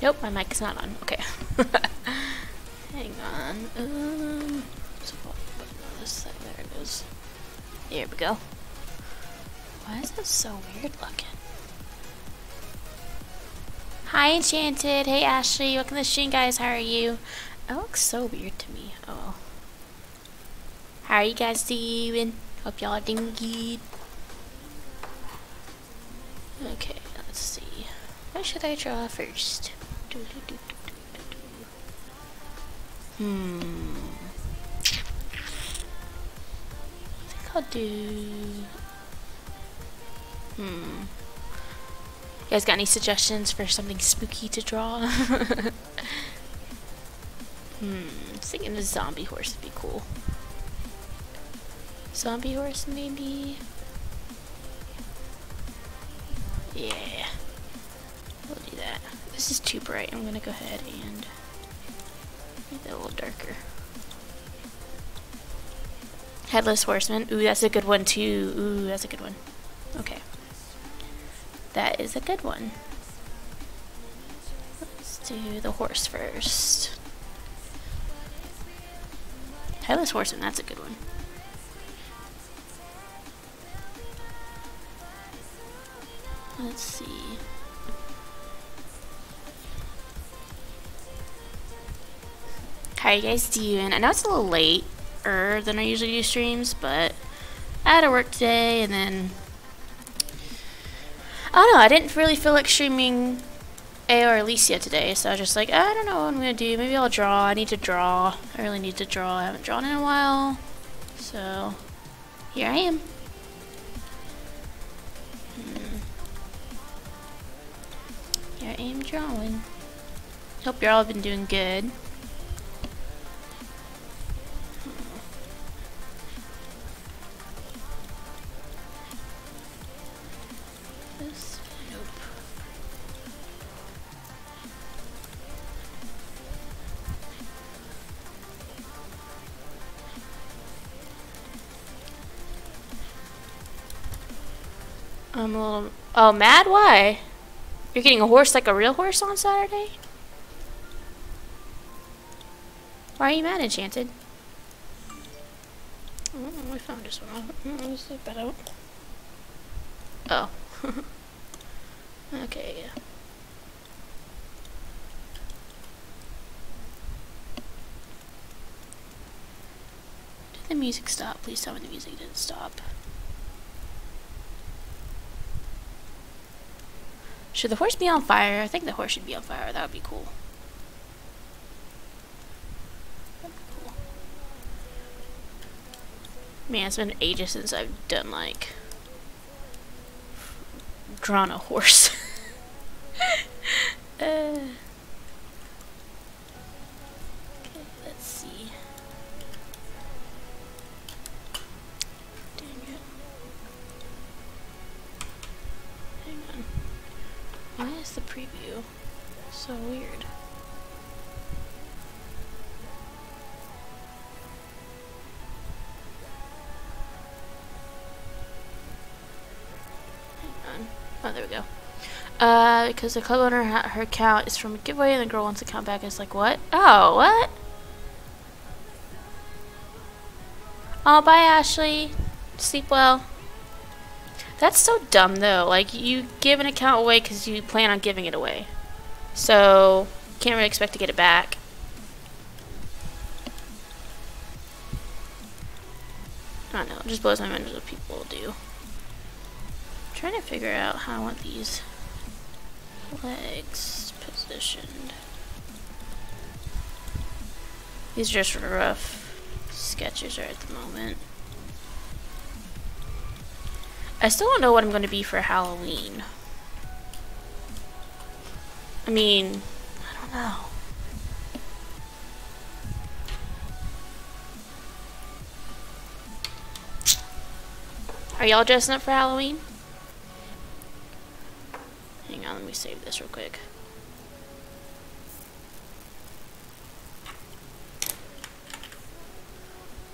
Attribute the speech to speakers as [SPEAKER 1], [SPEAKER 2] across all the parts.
[SPEAKER 1] Nope, my mic is not on. Okay. Hang on. So on this side. There it is. There we go. Why is this so weird looking? Hi, Enchanted. Hey, Ashley. Welcome to the stream, guys. How are you? It looks so weird to me. Oh well. How are you guys doing? Hope y'all are doing good. Okay, let's see. What should I draw first? I think I'll do... You guys got any suggestions for something spooky to draw? I was thinking a zombie horse would be cool. Zombie horse, maybe? Yeah. We'll do that. This is too bright. I'm gonna go ahead and make that a little darker. Headless Horseman. Ooh, that's a good one too. Ooh, that's a good one. Okay. That is a good one. Let's do the horse first. Headless Horseman, that's a good one. Let's see. How are you guys doing? I know it's a little later than I usually do streams, but I had to work today, and then I don't know, I didn't really feel like streaming AO or Alicia today, so I was just like, I don't know what I'm gonna do. Maybe I'll draw. I need to draw. I really need to draw. I haven't drawn in a while, so here I am. Here I am drawing. Hope you're all been doing good. This, nope. I'm a little... Oh, mad? Why? You're getting a horse like a real horse on Saturday? Why are you mad, Enchanted? Oh, I found this one. Let's take that out. Oh. Okay, yeah. Did the music stop? Please tell me the music didn't stop. Should the horse be on fire? I think the horse should be on fire. That would be cool. That'd be cool. Man, it's been ages since I've done, like, drawn a horse. Okay, let's see. Dang it. Hang on. Why is the preview so weird? Hang on. Oh, there we go. Because the club owner, her account is from a giveaway and the girl wants the account back. It's like, what? Oh, what? Oh, bye, Ashley. Sleep well. That's so dumb, though. Like, you give an account away because you plan on giving it away. So, you can't really expect to get it back. I don't know. It just blows my mind what people do. I'm trying to figure out how I want these legs positioned. These are just rough sketches right at the moment. I still don't know what I'm going to be for Halloween. I mean, I don't know. Are y'all dressing up for Halloween? Hang on, let me save this real quick.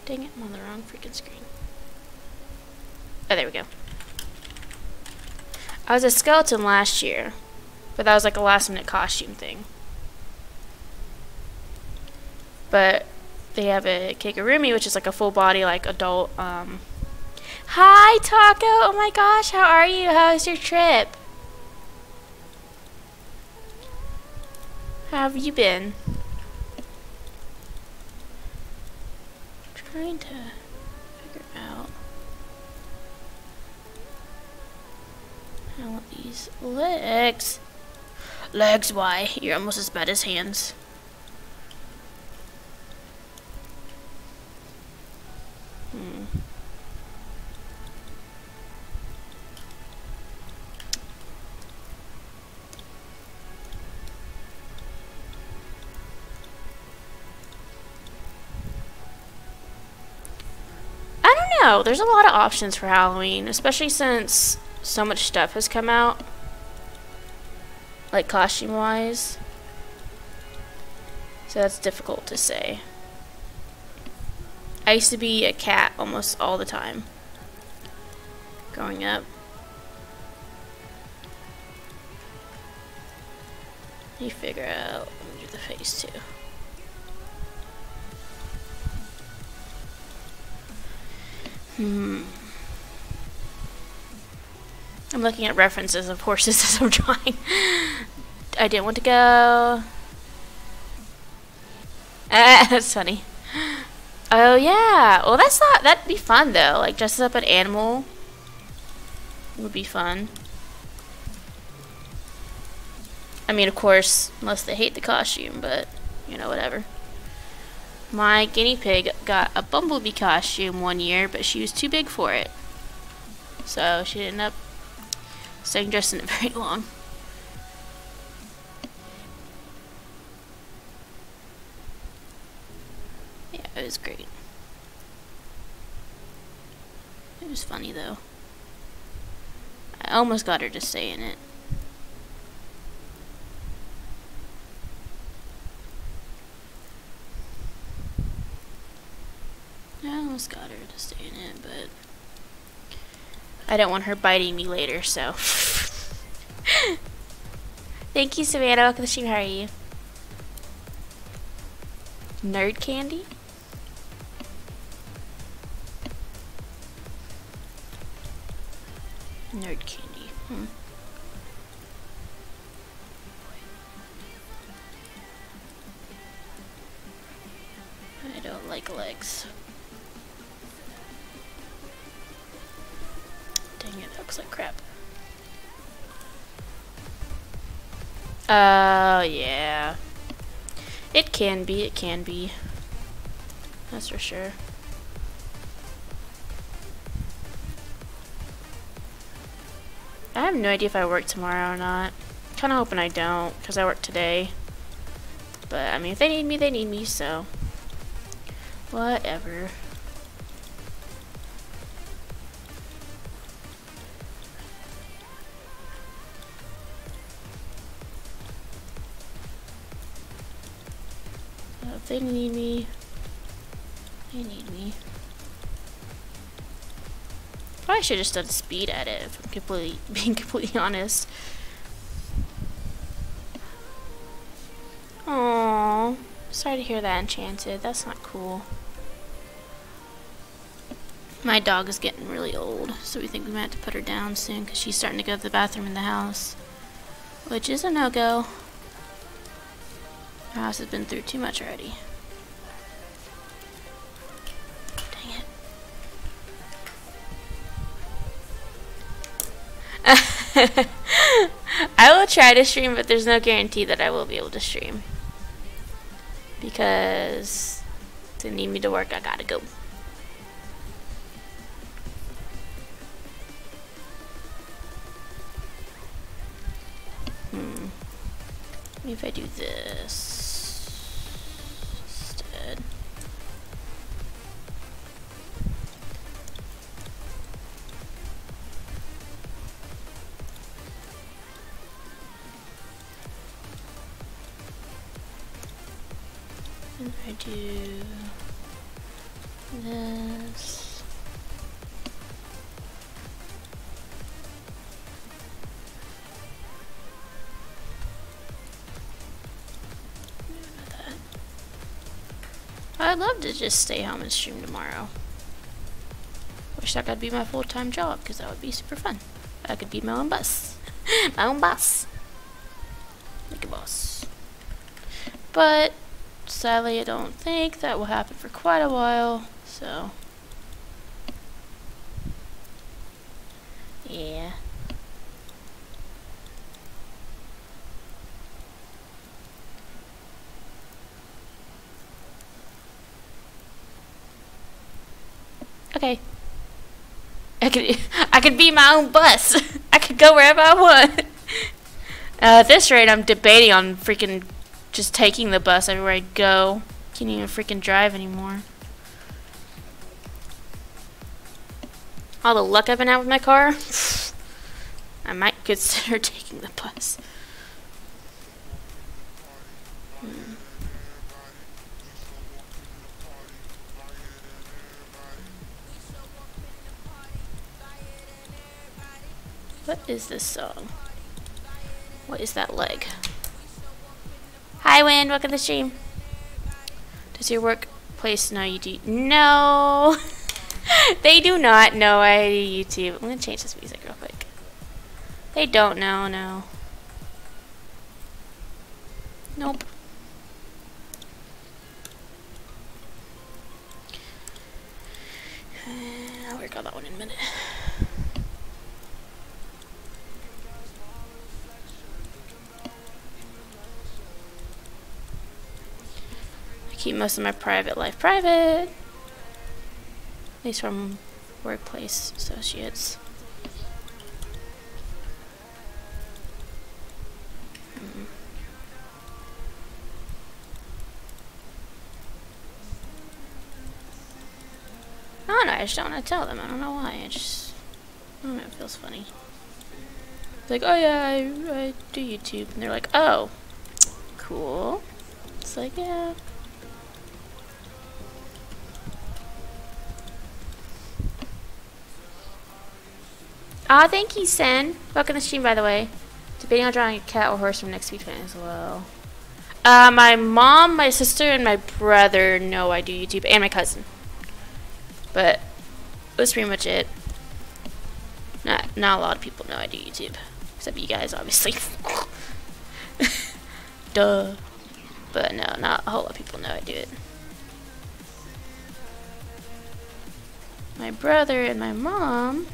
[SPEAKER 1] Dang it, I'm on the wrong freaking screen. Oh, there we go. I was a skeleton last year, but that was like a last minute costume thing. But they have a kigurumi, which is like a full body, like adult. Hi, Taco. Oh my gosh, how are you? How was your trip? How have you been? Trying to figure out how these legs. Legs, why? You're almost as bad as hands. I don't know. There's a lot of options for Halloween, especially since so much stuff has come out. Like costume wise. So that's difficult to say. I used to be a cat almost all the time growing up. You figure out, let me do the face too. I'm looking at references of horses as I'm drawing. I didn't want to go. That's funny. Oh yeah. Well, that's not. That'd be fun though. Like dress up an animal would be fun. I mean, of course, unless they hate the costume, but you know, whatever. My guinea pig got a bumblebee costume one year, but she was too big for it, so she didn't end up staying dressed in it very long. Yeah, it was great. It was funny though. I almost got her to stay in it. I almost got her to stay in it, but I don't want her biting me later, so. Thank you, Savannah. Welcome to the stream. How are you? Nerd candy? Nerd candy. I don't like legs. Dang it, that looks like crap. Oh, yeah. It can be. That's for sure. I have no idea if I work tomorrow or not. Kinda hoping I don't, because I work today. But, I mean, if they need me, so. Whatever. If they need me, they need me. Probably should have just done speed edit, if I'm being completely honest. Aww, sorry to hear that, Enchanted. That's not cool. My dog is getting really old, so we think we might have to put her down soon because she's starting to go to the bathroom in the house, which is a no-go. Our house has been through too much already. Dang it. I will try to stream, but there's no guarantee that I will be able to stream. Because if they need me to work, I gotta go. Maybe if I do this instead. And I do this. I'd love to just stay home and stream tomorrow. Wish that could be my full-time job, because that would be super fun. I could be my own boss. My own boss. Like a boss. But sadly, I don't think that will happen for quite a while, so yeah. Okay. I could be my own bus. I could go wherever I want. At this rate, I'm debating on freaking just taking the bus everywhere I go. Can't even freaking drive anymore. All the luck I've been having with my car, I might consider taking the bus. What is this song? What is that leg? Hi, Wind. Welcome to the stream. Does your workplace know you do? No. They do not know I do YouTube. I'm going to change this music real quick. They don't know, no. Nope. I'll work on that one in a minute. Keep most of my private life private. At least from workplace associates. I don't know, I just don't want to tell them. I don't know why. I don't know, it feels funny. Like, oh yeah, I do YouTube. And they're like, oh, cool. It's like, yeah. Aw, thank you, Sen. Welcome to the stream, by the way. Debating on drawing a cat or horse from next week as well. My mom, my sister, and my brother know I do YouTube, and my cousin. But that's pretty much it. Not a lot of people know I do YouTube, except you guys, obviously. Duh. But no, not a whole lot of people know I do it. My brother and my mom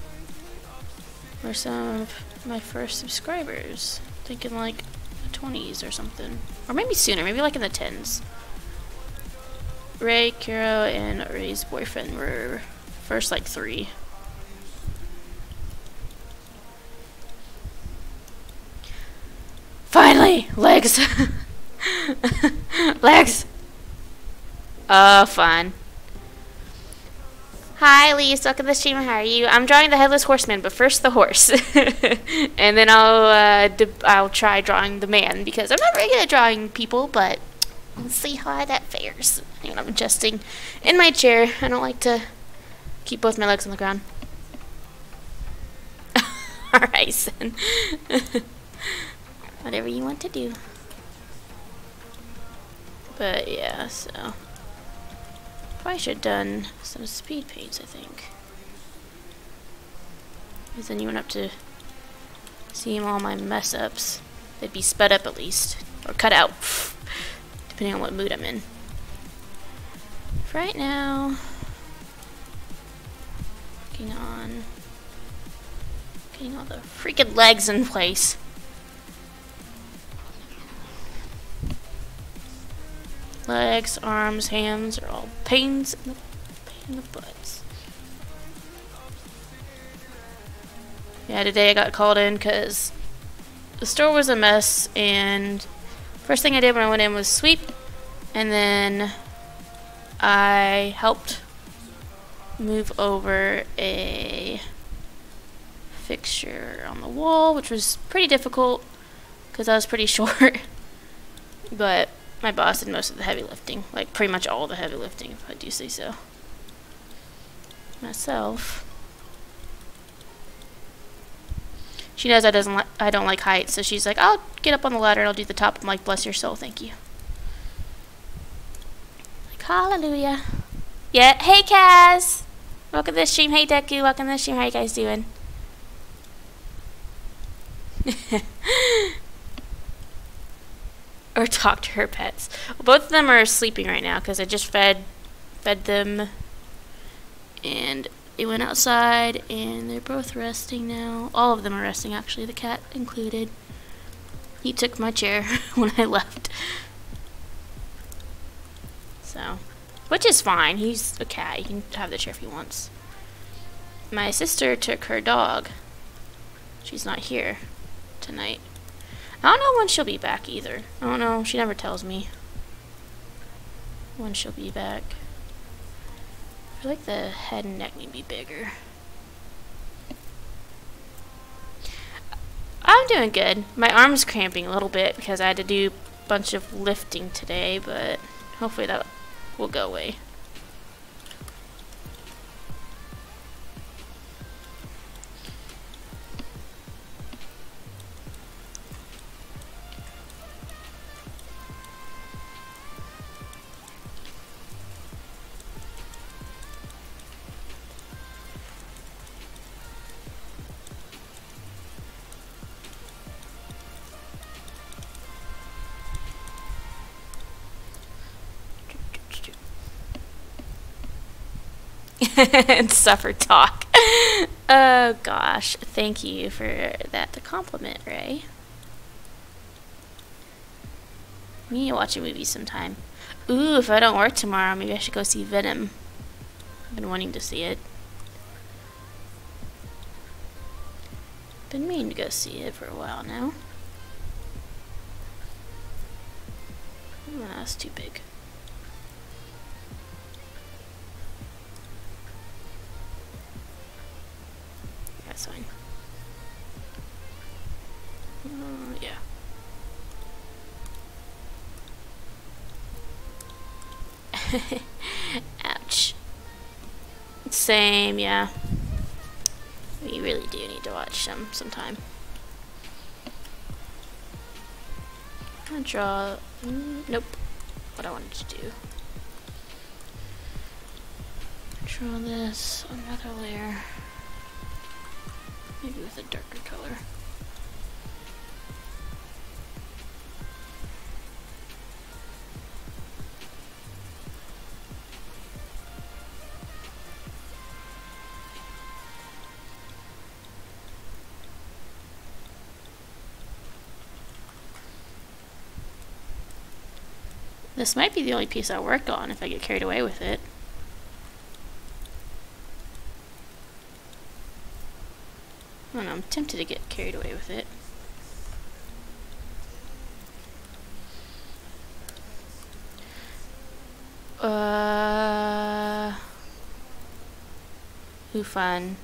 [SPEAKER 1] were some of my first subscribers. Thinking like the 20s or something. Or maybe sooner, maybe like in the 10s. Ray, Kiro, and Ray's boyfriend were first like 3. Finally! Legs! Legs! Fine. Hi, Elise. Welcome to the stream. How are you? I'm drawing the Headless Horseman, but first the horse. And then I'll try drawing the man, because I'm not very good at drawing people, but let's see how that fares. Hang on, I'm adjusting in my chair. I don't like to keep both my legs on the ground. Alright, son. Whatever you want to do. But yeah, so probably should have done some speed paints, I think. Because then you wouldn't have to see all my mess ups. They'd be sped up at least. Or cut out. Depending on what mood I'm in. For right now, working on getting all the freaking legs in place. Legs, arms, hands are all pains in the butts. Yeah, today I got called in because the store was a mess, and first thing I did when I went in was sweep, and then I helped move over a fixture on the wall, which was pretty difficult because I was pretty short. But my boss did most of the heavy lifting, like pretty much all the heavy lifting, if I do say so myself. She knows I don't like heights, so she's like, I'll get up on the ladder and I'll do the top. I'm like, bless your soul, thank you. Like, Hallelujah. Yeah. Hey, Kaz. Welcome to the stream. Hey, Deku. Welcome to the stream. How you guys doing? Or talk to her pets. Well, both of them are sleeping right now because I just fed them, and they went outside, and they're both resting now. All of them are resting, actually, the cat included. He took my chair when I left. So, which is fine. He's a cat. He can have the chair if he wants. My sister took her dog. She's not here tonight. I don't know when she'll be back either. I don't know. She never tells me when she'll be back. I feel like the head and neck need to be bigger. I'm doing good. My arm's cramping a little bit because I had to do a bunch of lifting today, but hopefully that will go away. And suffer talk. Oh gosh, thank you for that, the compliment, Ray. We need to watch a movie sometime. Ooh, if I don't work tomorrow, maybe I should go see Venom. I've been wanting to see it. Been meaning to go see it for a while now. Oh, that's too big. That's fine. Yeah. Ouch. Same, yeah. We really do need to watch them sometime. I'm gonna draw. Nope. What I wanted to do. Draw this another layer. Maybe with a darker color. This might be the only piece I work on if I get carried away with it. I don't know, I'm tempted to get carried away with it. Ooh, fun.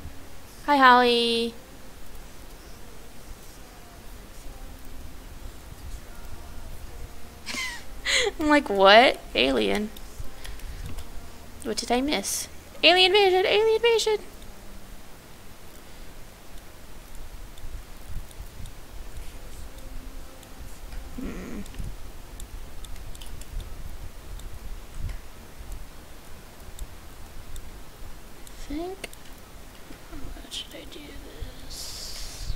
[SPEAKER 1] Hi, Holly. I'm like, what? Alien. What did I miss? Alien invasion! Alien invasion! I think. How should I do this?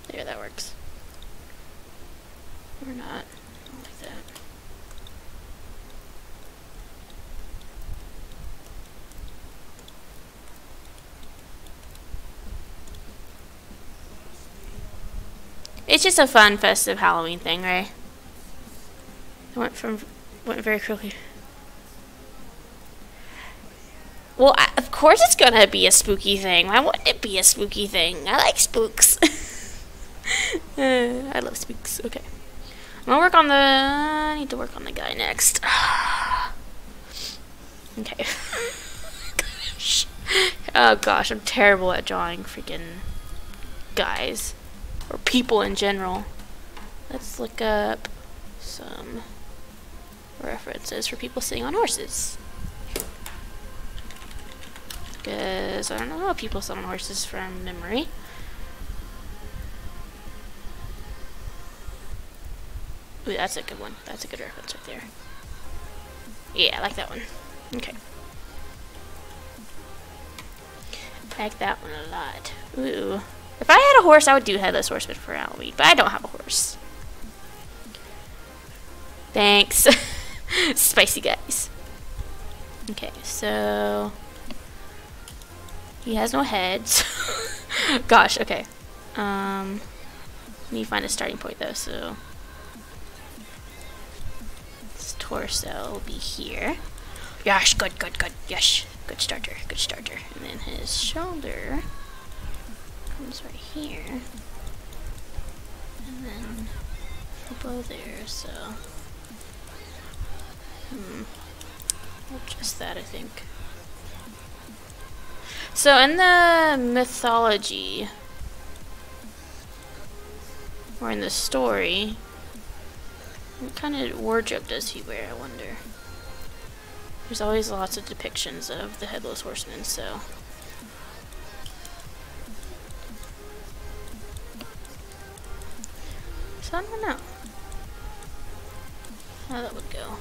[SPEAKER 1] There, that works. Or not. I don't like that. It's just a fun, festive Halloween thing, right? I went very quickly. Well, of course it's gonna be a spooky thing. Why wouldn't it be a spooky thing? I like spooks. I love spooks. Okay. I'm gonna work on the... I need to work on the guy next. Okay. Gosh. Oh gosh, I'm terrible at drawing freaking guys. Or people in general. Let's look up some references for people sitting on horses. Because I don't know how people sit on horses from memory. Ooh, that's a good one. That's a good reference right there. Yeah, I like that one. Okay. I like that one a lot. Ooh. If I had a horse, I would do Headless Horseman for Halloween, but I don't have a horse. Thanks. Spicy guys. Okay, so he has no heads. Gosh, okay. Need to find a starting point though, so his torso will be here. Yes, good. Yes, good starter. And then his shoulder comes right here. And then elbow there, so just that, I think. So in the mythology, or in the story, what kind of wardrobe does he wear, I wonder? There's always lots of depictions of the Headless Horseman, so I don't know how that would go.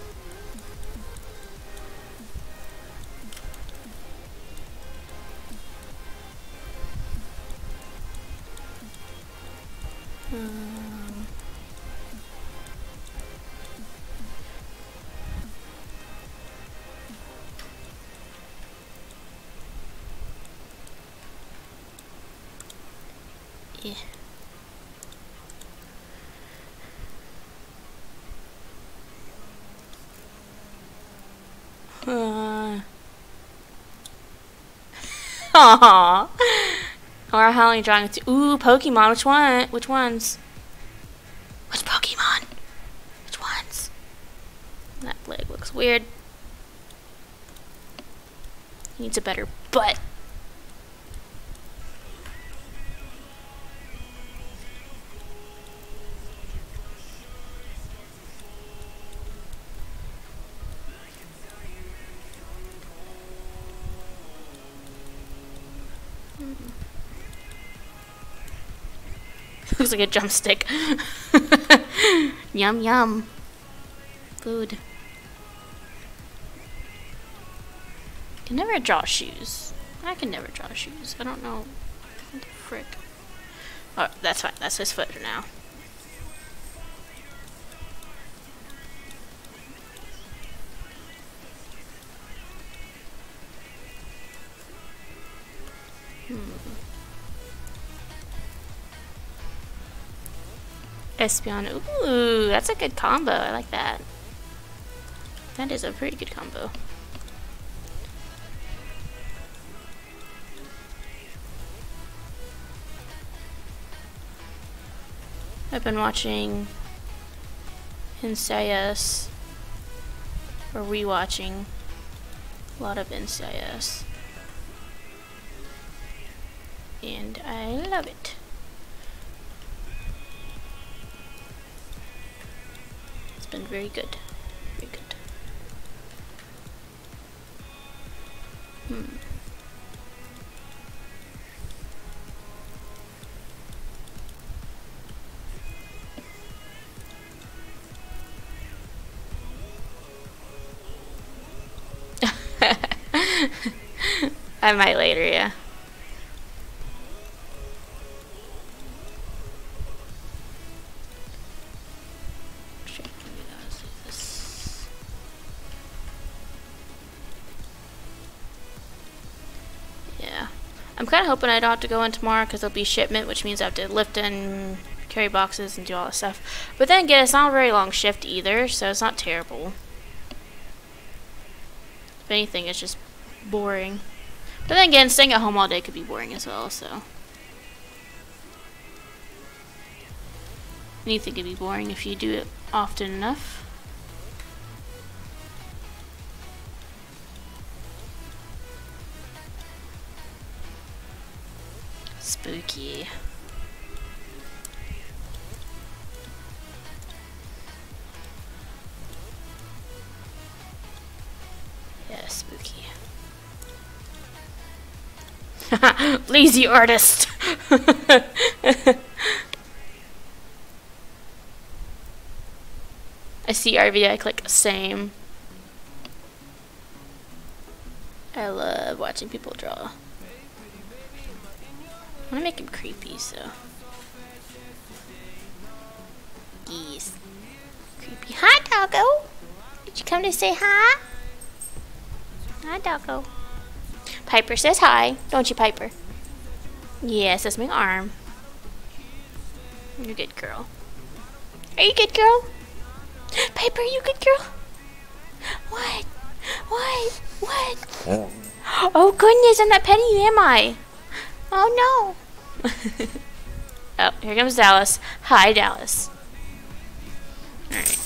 [SPEAKER 1] Yeah. Aww. Or Howling Dragon 2. Ooh, Pokemon. Which one? Which ones? Which Pokemon? Which ones? That leg looks weird. Needs a better butt. Looks like a drumstick. Yum yum. Food. Can never draw shoes. I can never draw shoes. I don't know. What the frick? Oh, that's fine. That's his foot for now. Espion. Ooh, that's a good combo. I like that. That is a pretty good combo. I've been watching NCIS, or rewatching a lot of NCIS, and I love it. It's been very good. Very good. I might later, yeah. Yeah. I'm kind of hoping I don't have to go in tomorrow because there'll be shipment, which means I have to lift and carry boxes and do all that stuff. But then again, it's not a very long shift either, so it's not terrible. If anything, it's just boring. But then again, staying at home all day could be boring as well, so. Anything could be boring if you do it often enough. Spooky. Yeah, spooky. Lazy artist. I see RV, I click same. I love watching people draw. I want to make him creepy, so. Yes. Creepy. Hi, doggo. Did you come to say hi? Hi, doggo. Piper says hi. Don't you, Piper? Yes, that's my arm. You're a good girl. Are you a good girl? Piper, are you a good girl? What? What? What? Oh, goodness, I'm not petting you, am I? Oh, no. Oh, here comes Dallas. Hi, Dallas. Alright.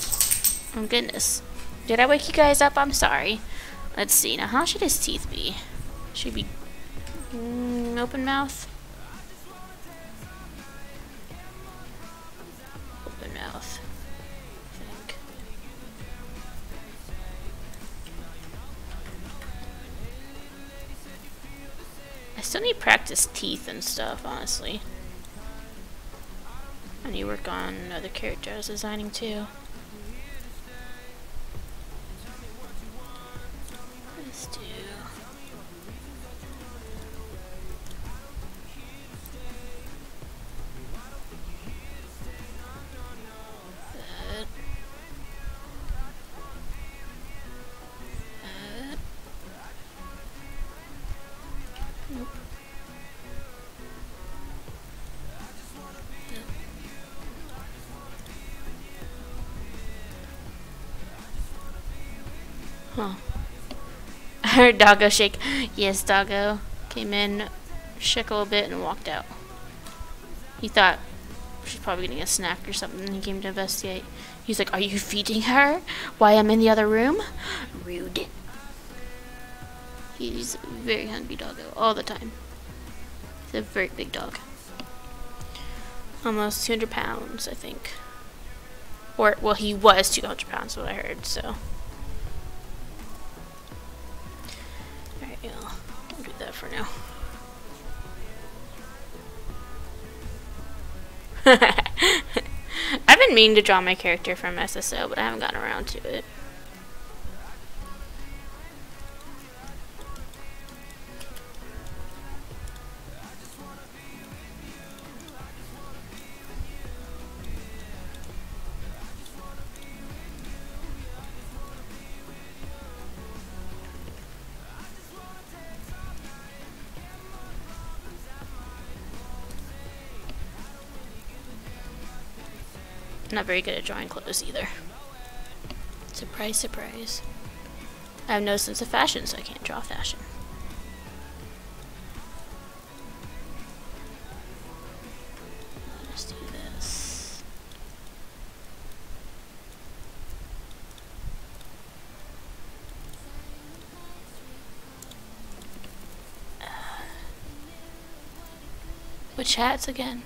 [SPEAKER 1] Oh, goodness. Did I wake you guys up? I'm sorry. Let's see. Now, how should his teeth be? Should he be open mouth? Open mouth. I think. I still need practice teeth and stuff, honestly. I need to work on other character I was designing too. Let's do that. Nope. Huh. I heard Doggo shake. Yes, Doggo came in, shook a little bit, and walked out. He thought she's probably getting a snack or something, and he came to investigate. He's like, "Are you feeding her? Why, I'm in the other room?" Rude. He's a very hungry doggo all the time. He's a very big dog. Almost 200 pounds, I think. Or, well, he was 200 pounds, what I heard, so. Alright, yeah, I'll do that for now. I've been meaning to draw my character from SSO, but I haven't gotten around to it. Not very good at drawing clothes either. Surprise, surprise. I have no sense of fashion, so I can't draw fashion. Let's do this. Which hats again?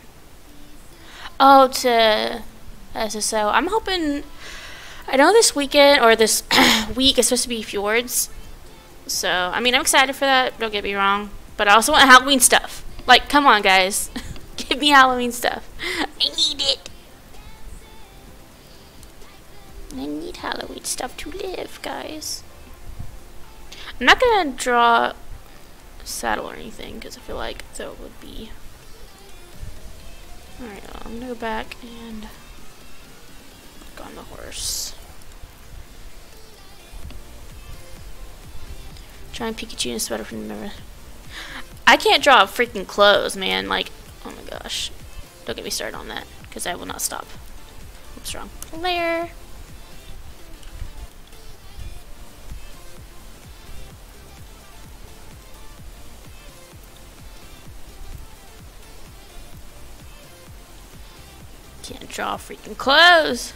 [SPEAKER 1] Oh, to SSO. I'm hoping. I know this weekend or this week is supposed to be Fjords, so I mean I'm excited for that. Don't get me wrong, but I also want Halloween stuff. Like, come on, guys, give me Halloween stuff. I need it. I need Halloween stuff to live, guys. I'm not gonna draw a saddle or anything because I feel like that would be. Alright, I'm gonna go back and work on the horse. Trying Pikachu in a sweater from the mirror. I can't draw freaking clothes, man. Like, oh my gosh. Don't get me started on that, because I will not stop. What's wrong? Layer. Can't draw freaking clothes.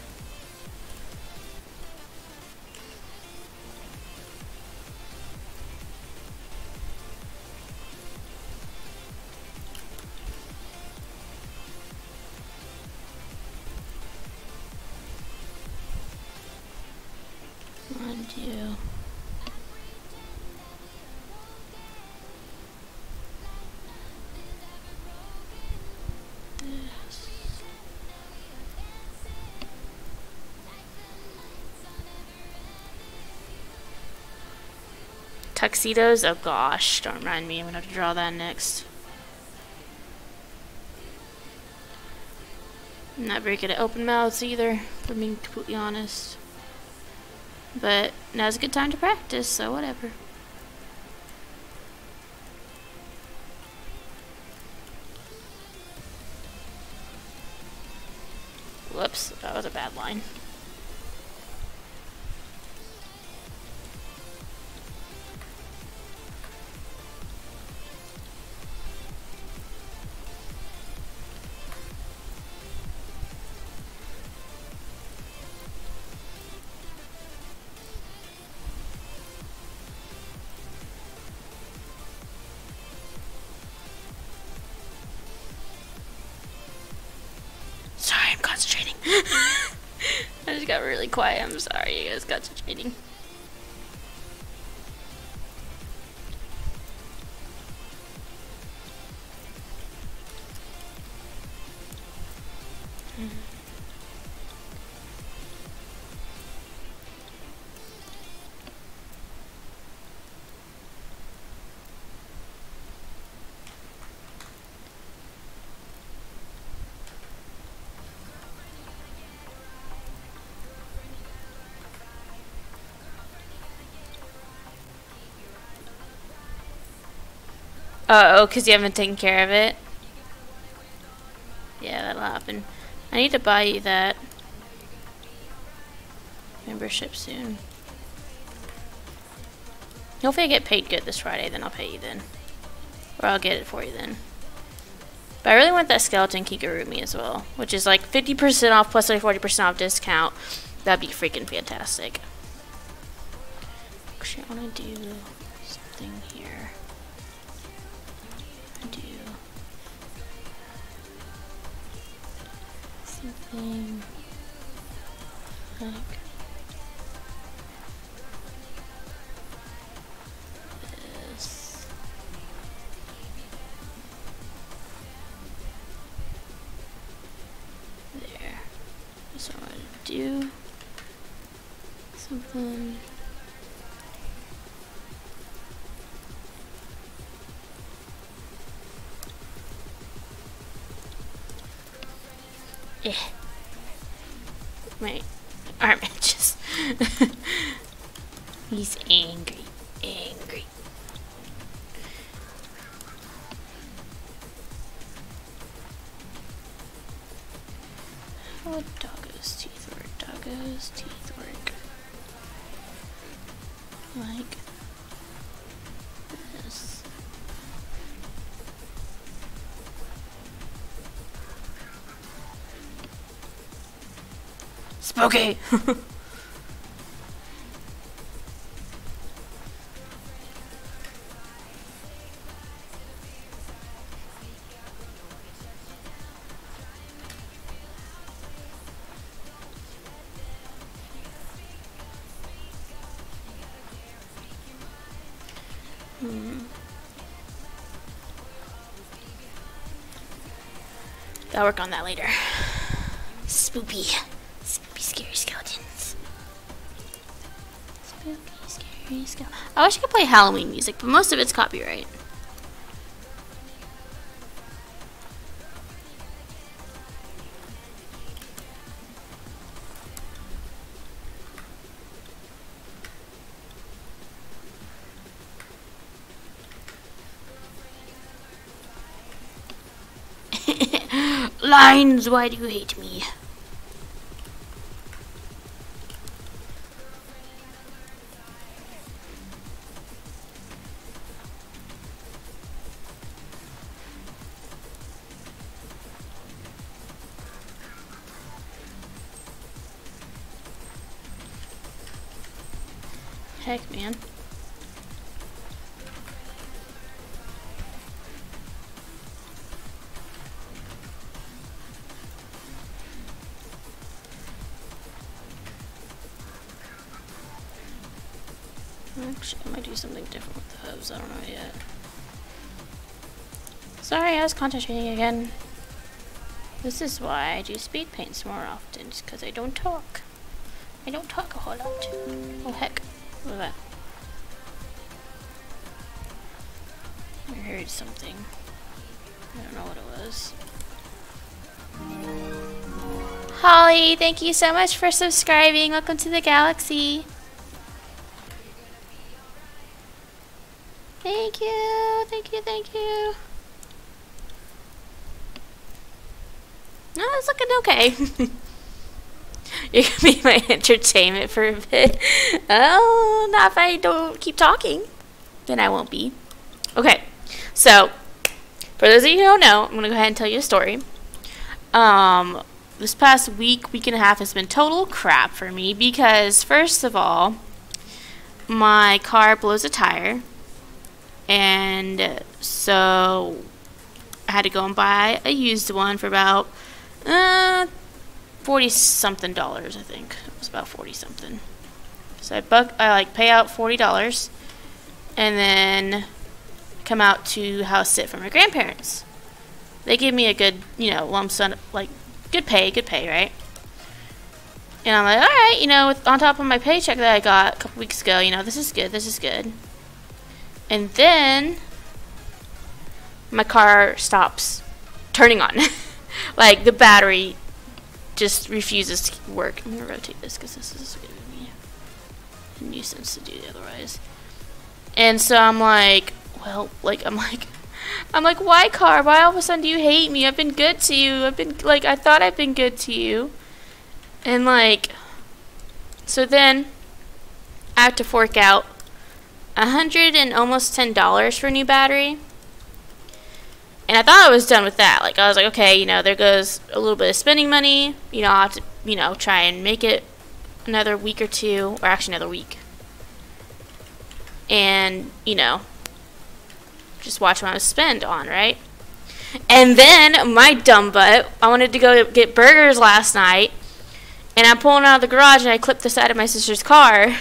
[SPEAKER 1] Undo. Tuxedos? Oh gosh, don't remind me. I'm gonna have to draw that next. I'm not very good at open mouths either, for being completely honest. But now's a good time to practice, so whatever. Whoops, that was a bad line. Sorry, I'm concentrating. I just got really quiet. I'm sorry, you guys concentrating. Oh, because you haven't taken care of it? Yeah, that'll happen. I need to buy you that membership soon. Hopefully I get paid good this Friday, then I'll pay you then. Or I'll get it for you then. But I really want that skeleton Kigurumi as well, which is like 50% off plus like 40% off discount. That'd be freaking fantastic. Actually, I want to do something here. Something like this. There. So I'm going to do something. My arm itches. He's angry. Angry. How would doggo's teeth work? Doggo's teeth work like this. Spooky! I'll work on that later. Spoopy. Spooky, scary skeletons. Spooky, scary skeletons. I wish I could play Halloween music, but most of it's copyright. Lines, why do you hate me? Heck, man. Actually, I might do something different with the hooves. I don't know yet. Sorry, I was concentrating again. This is why I do speed paints more often, just because I don't talk. I don't talk a whole lot. Oh heck, what was that? heard something. I don't know what it was. Holly, thank you so much for subscribing. Welcome to the galaxy. Thank you, thank you, thank you. No, it's looking okay. You can be my entertainment for a bit. Oh, not if I don't keep talking. Then I won't be. Okay, so for those of you who don't know, I'm gonna go ahead and tell you a story. This past week and a half has been total crap for me because first of all, my car blows a tire, and so I had to go and buy a used one for about $40-something, I think. It was about 40 something. So I like pay out $40 and then come out to house sit for my grandparents. They give me a good, you know, lump sum, like good pay, right? And I'm like, all right, you know, on top of my paycheck that I got a couple weeks ago, you know, this is good. And then my car stops turning on. Like the battery just refuses to work. I'm gonna rotate this because this is gonna be a nuisance to do otherwise. And so I'm like, well, like I'm like, why car? Why all of a sudden do you hate me? I've been good to you. I thought I've been good to you. And like, so then I have to fork out $100 and almost $10 for a new battery. And I thought I was done with that. Like, I was like, okay, you know, there goes a little bit of spending money. You know, I'll have to, you know, try and make it another week or two, or actually another week. And, you know, just watch what I spend on, right? And then my dumb butt, I wanted to go get burgers last night, and I'm pulling out of the garage and I clip the side of my sister's car, and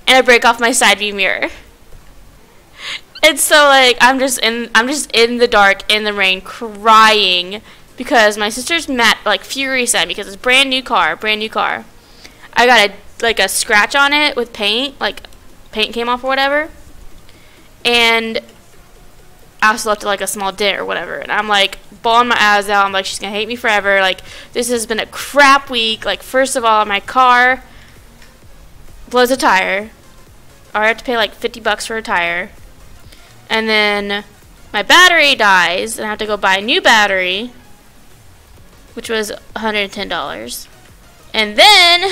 [SPEAKER 1] I break off my side view mirror. And so like I'm just in the dark in the rain crying because my sister's mad, like furious at me because it's brand new car. I got a scratch on it with paint, like paint came off or whatever. And I also left it like a small dent or whatever. And I'm like bawling my eyes out. I'm like, she's gonna hate me forever. Like, this has been a crap week. Like, first of all, my car blows a tire. Or I have to pay like $50 for a tire. And then my battery dies and I have to go buy a new battery, which was $110. And then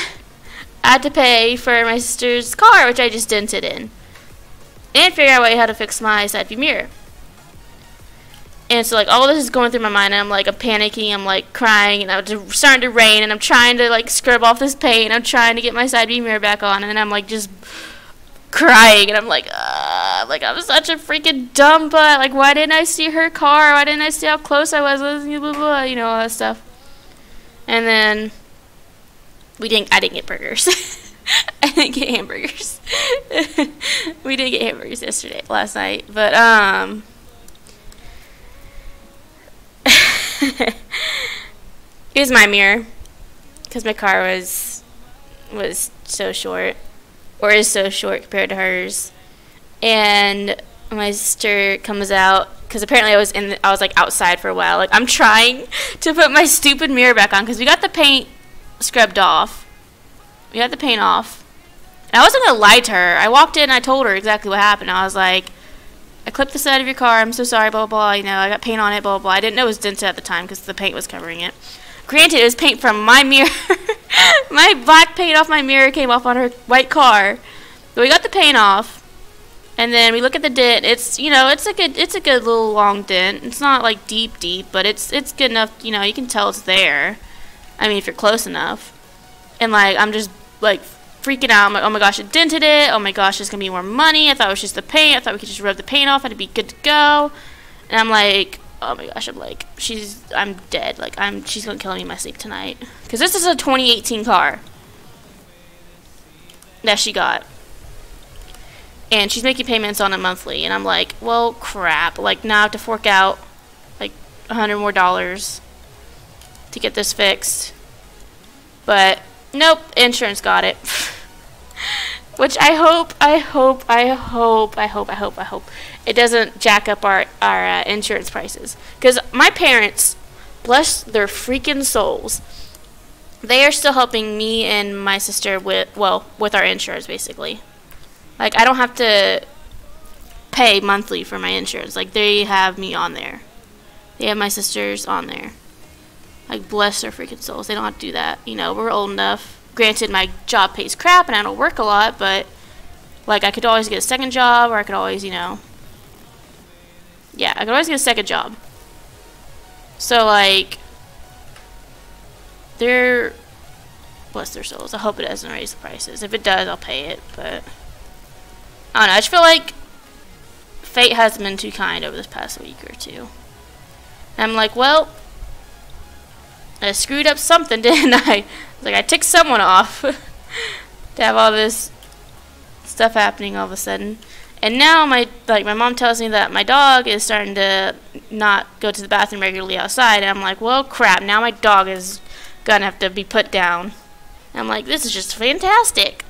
[SPEAKER 1] I had to pay for my sister's car, which I just dented in. And figure out how to fix my side view mirror. And so like all this is going through my mind, and I'm panicking, I'm like crying, and it's starting to rain, and I'm trying to like scrub off this paint, I'm trying to get my side view mirror back on, and then I'm like just crying, and I'm like I'm such a freaking dumb butt. Like, why didn't I see her car? Why didn't I see how close I was? Blah, blah, blah, you know, all that stuff. And then I didn't get burgers. I didn't get hamburgers. We didn't get hamburgers last night, but it was my mirror because my car was so short, or is so short compared to hers. And my sister comes out because apparently I was like outside for a while. Like, I'm trying to put my stupid mirror back on because we got the paint scrubbed off. We got the paint off. And I wasn't going to lie to her. I walked in and I told her exactly what happened. I was like, I clipped the side of your car. I'm so sorry, blah, blah, blah. You know, I got paint on it, blah, blah, blah. I didn't know it was dented at the time because the paint was covering it. Granted, it was paint from my mirror. My black paint off my mirror came off on her white car. But we got the paint off. And then we look at the dent. It's, you know, it's a good little long dent. It's not like deep, but it's good enough, you know, you can tell it's there. I mean, if you're close enough. And like, I'm just like freaking out. I'm like, oh my gosh, it dented it. Oh my gosh, there's gonna be more money. I thought it was just the paint. I thought we could just rub the paint off and it'd be good to go. And I'm like, oh my gosh, I'm like, I'm dead. Like, she's gonna kill me in my sleep tonight. Because this is a 2018 car that she got. And she's making payments on it monthly. And I'm like, well, crap. Like, now I have to fork out like $100 more to get this fixed. But nope, insurance got it. Which I hope it doesn't jack up our insurance prices. Because my parents, bless their freaking souls, they are still helping me and my sister with our insurance, basically. Like, I don't have to pay monthly for my insurance. Like, they have me on there. They have my sisters on there. Like, bless their freaking souls. They don't have to do that. You know, we're old enough. Granted, my job pays crap and I don't work a lot, but, like, I could always get a second job, or I could always, you know, yeah, I could always get a second job. So, like, they're, bless their souls. I hope it doesn't raise the prices. If it does, I'll pay it, but I don't know. I just feel like fate hasn't been too kind over this past week or two. And I'm like, well, I screwed up something, didn't I? Like, I ticked someone off to have all this stuff happening all of a sudden. And now my mom tells me that my dog is starting to not go to the bathroom regularly outside. And I'm like, well, crap, now my dog is gonna have to be put down. And I'm like, this is just fantastic.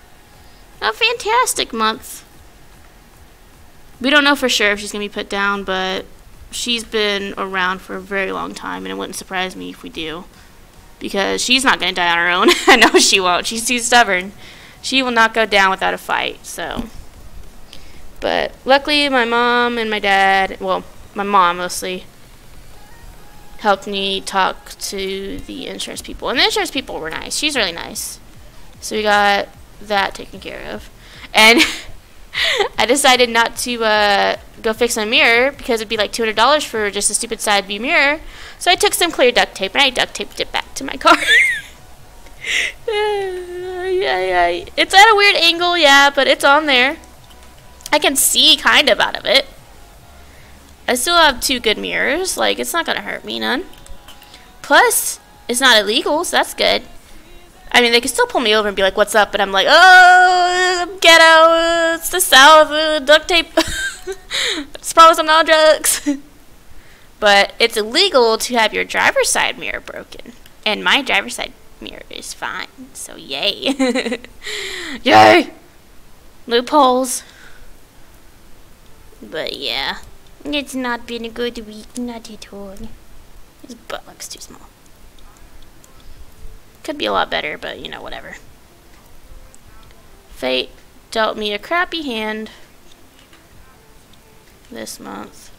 [SPEAKER 1] A fantastic month. We don't know for sure if she's gonna be put down, but she's been around for a very long time, and it wouldn't surprise me if we do. Because she's not going to die on her own. I know she won't. She's too stubborn. She will not go down without a fight, so. But luckily, my mom and my dad, well, my mom mostly, helped me talk to the insurance people. And the insurance people were nice. She's really nice. So we got that taken care of. And I decided not to go fix my mirror because it'd be like $200 for just a stupid side view mirror. So I took some clear duct tape and I duct taped it back to my car. Yeah. It's at a weird angle, yeah, but it's on there. I can see kind of out of it. I still have 2 good mirrors. Like, it's not gonna hurt me none. Plus, it's not illegal, so that's good. I mean, they can still pull me over and be like, what's up? But I'm like, oh, ghetto, it's the South, duct tape. Just promise I'm not on drugs. But it's illegal to have your driver's side mirror broken. And my driver's side mirror is fine. So, yay. Yay! Loopholes. But, yeah. It's not been a good week. Not at all. His butt looks too small. Could be a lot better, but, you know, whatever. Fate dealt me a crappy hand this month.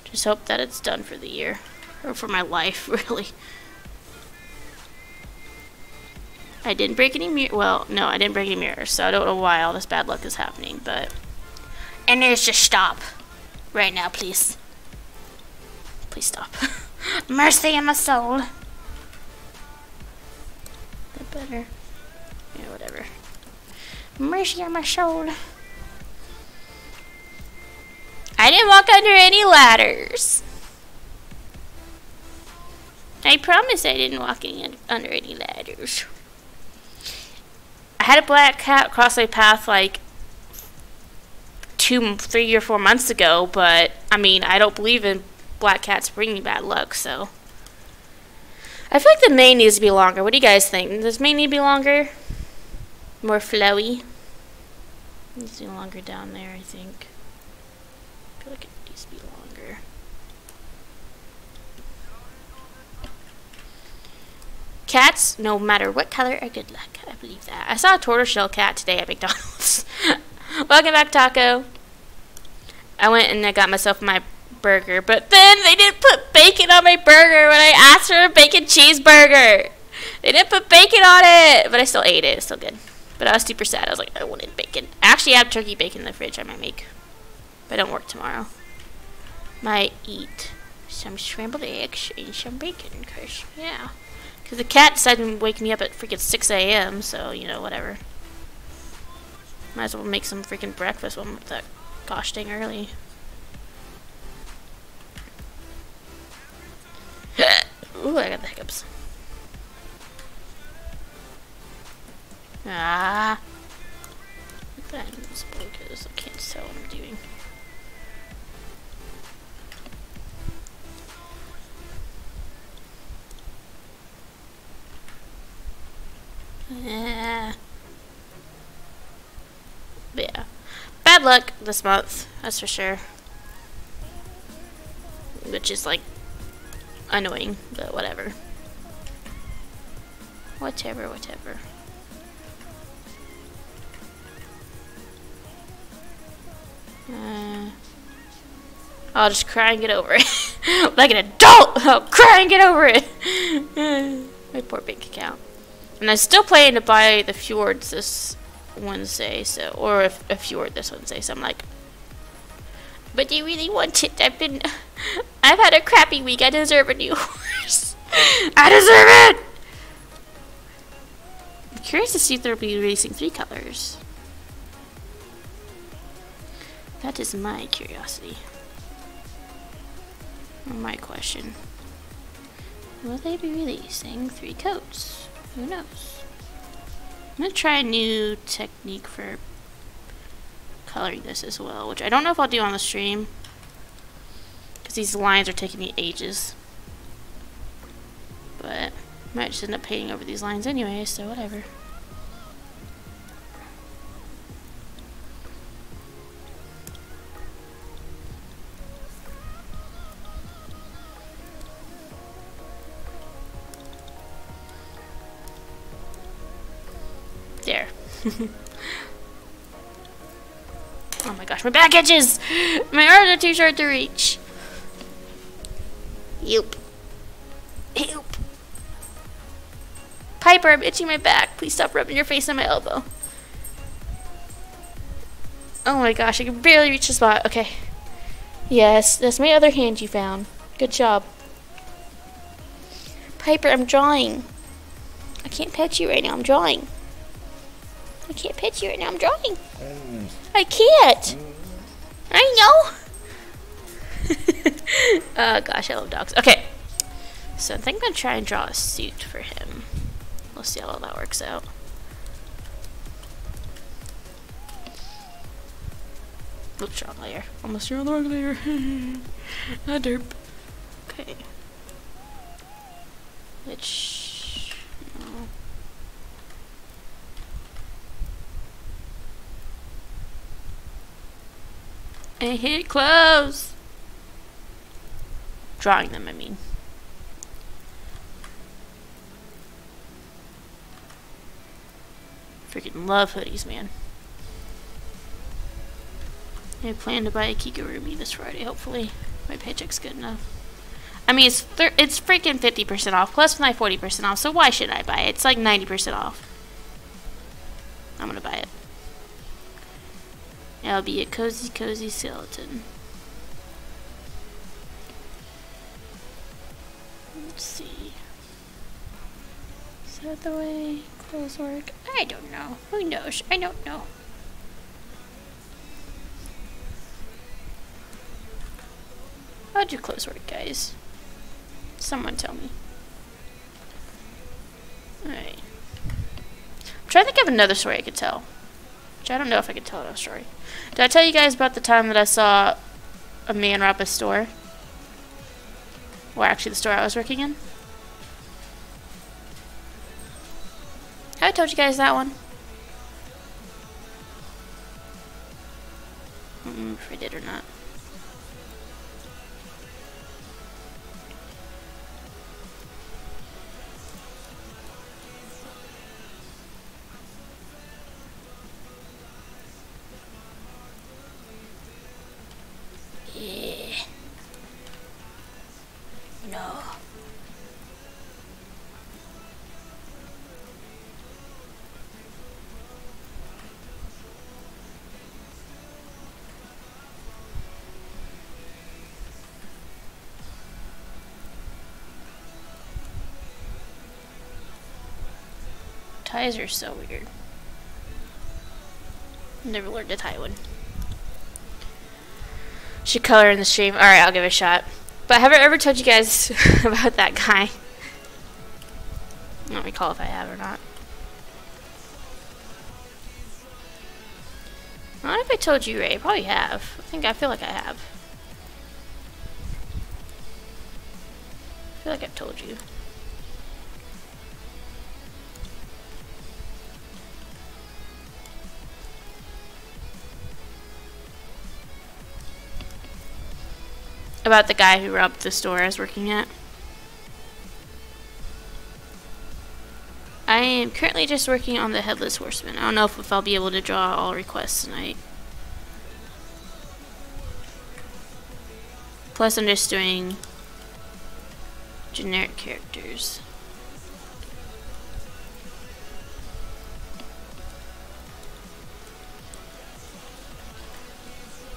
[SPEAKER 1] Just hope that it's done for the year. Or for my life, really. I didn't break any mirrors. Well, no, I didn't break any mirrors, so I don't know why all this bad luck is happening, but. And there's just stop. Right now, please. Please stop. Mercy on my soul. That better. Yeah, whatever. Mercy on my soul. I didn't walk under any ladders. I promise I didn't walk under any ladders. I had a black cat cross my path like 2, 3, or 4 months ago, but I mean, I don't believe in black cats bringing bad luck, so. I feel like the mane needs to be longer. What do you guys think? Does mane need to be longer? More flowy? It needs to be longer down there, I think. I feel like it needs to be longer. Cats, no matter what color, are good luck. I believe that. I saw a tortoiseshell cat today at McDonald's. Welcome back, Taco. I went and I got myself my burger, but then they didn't put bacon on my burger when I asked for a bacon cheeseburger. They didn't put bacon on it, but I still ate it. It's still good. But I was super sad. I was like, I wanted bacon. I actually have turkey bacon in the fridge I might make. But I don't work tomorrow. Might eat some scrambled eggs and some bacon, cause yeah. Cause the cat decided to wake me up at freaking 6 a.m. So you know, whatever. Might as well make some freaking breakfast when I'm up that gosh dang early. Ooh, I got the hiccups. Ah. I'm invisible because I can't tell what I'm doing. bad luck this month, that's for sure. Which is like annoying, but whatever. Whatever. I'll just cry and get over it. Like an adult, I'll cry and get over it. My poor bank account. And I'm still planning to buy the fjords this Wednesday, so, or a fjord this Wednesday. So I'm like, but you really want it? I've had a crappy week. I deserve a new horse. I deserve it. I'm curious to see if they'll be releasing 3 colors. That is my curiosity. Or my question. Will they be releasing 3 coats? Who knows? I'm gonna try a new technique for coloring this as well, which I don't know if I'll do on the stream, because these lines are taking me ages. But I might just end up painting over these lines anyway, so whatever. There. Oh my gosh, my back itches! My arms are too short to reach. Help. Piper, I'm itching my back. Please stop rubbing your face on my elbow. Oh my gosh, I can barely reach the spot. Okay. Yes, that's my other hand you found. Good job. Piper, I'm drawing. I can't pet you right now, I'm drawing. I can't pet you right now, I'm drawing. I can't. I know. Oh gosh, I love dogs. Okay. So I think I'm going to try and draw a suit for him. We'll see how that works out. Oops, wrong layer. Almost you're on the wrong layer. Ah, derp. Okay. Which... no. I hate clothes. Drawing them, I mean. Freaking love hoodies, man. I plan to buy a Kigurumi this Friday, hopefully. My paycheck's good enough. I mean, it's freaking 50% off, plus my 40% off, so why should I buy it? It's like 90% off. I'm gonna buy it. I'll be a cozy skeleton. Let's see. Is that the way clothes work? I don't know. Who knows? I don't know. How do clothes work, guys? Someone tell me. Alright. I'm trying to think of another story I could tell. Which I don't know if I could tell another story. Did I tell you guys about the time that I saw a man rob a store? Or actually the store I was working in? Have I told you guys that one? I don't remember if I did or not. Yeah. No. Ties are so weird. Never learned to tie one. Should color in the stream. Alright, I'll give it a shot. But have I ever told you guys about that guy? I don't recall if I have or not. I don't know if I told you, Ray. I probably have. I feel like I have. I feel like I've told you. about the guy who robbed the store I was working at. I am currently just working on the Headless Horseman. I don't know if I'll be able to draw all requests tonight. Plus I'm just doing generic characters.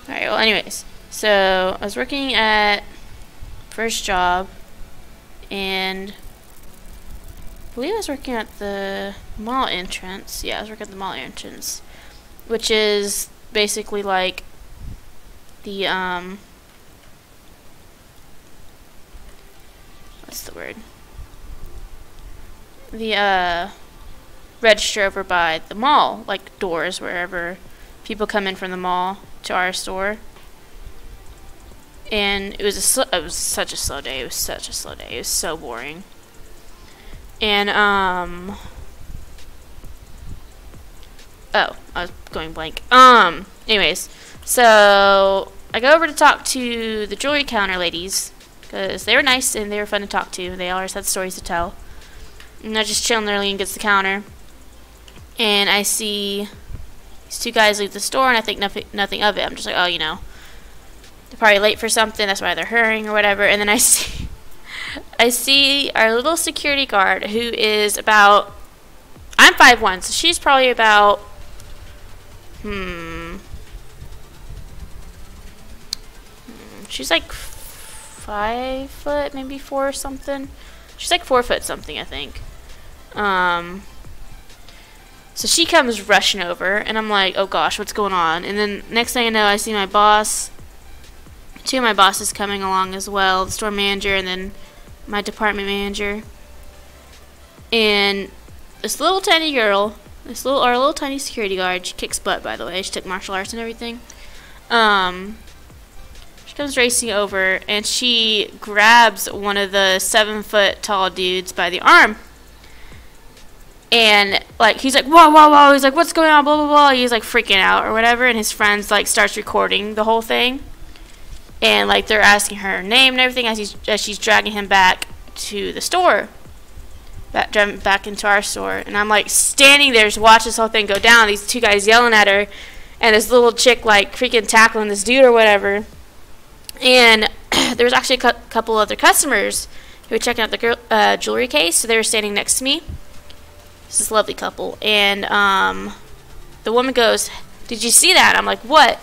[SPEAKER 1] Alright, well anyways. So I was working at first job and I believe I was working at the mall entrance. Yeah, I was working at the mall entrance. Which is basically like the what's the word? The register over by the mall, like doors wherever people come in from the mall to our store. And it was such a slow day. It was such a slow day. It was so boring. And oh, I was going blank. Anyways, so I go over to talk to the jewelry counter ladies because they were nice and they were fun to talk to. They always had stories to tell. And they're just chilling there, leaning against the counter. And I see these two guys leave the store, and I think nothing of it. I'm just like, oh, you know, they're probably late for something. That's why they're hurrying or whatever. And then I see our little security guard who is about, I'm 5'1", so she's probably about, she's like 5 foot, maybe 4 or something. She's like 4 foot something, I think. So she comes rushing over, and I'm like, oh gosh, what's going on? And then next thing I know, I see my boss, 2 of my bosses coming along as well, the store manager and then my department manager. And this little tiny girl, our little tiny security guard, she kicks butt, by the way. She took martial arts and everything. She comes racing over, and she grabs one of the 7 foot tall dudes by the arm. And, like, he's like, whoa, whoa, whoa. He's like, what's going on, blah, blah, blah. He's, like, freaking out or whatever. And his friends, like, starts recording the whole thing. And, like, they're asking her name and everything as she's dragging him back to the store. Back into our store. And I'm, like, standing there just watching this whole thing go down. These 2 guys yelling at her. And this little chick, like, freaking tackling this dude or whatever. And there was actually a couple other customers who were checking out the jewelry case. So they were standing next to me. This lovely couple, and the woman goes, did you see that? I'm like, what?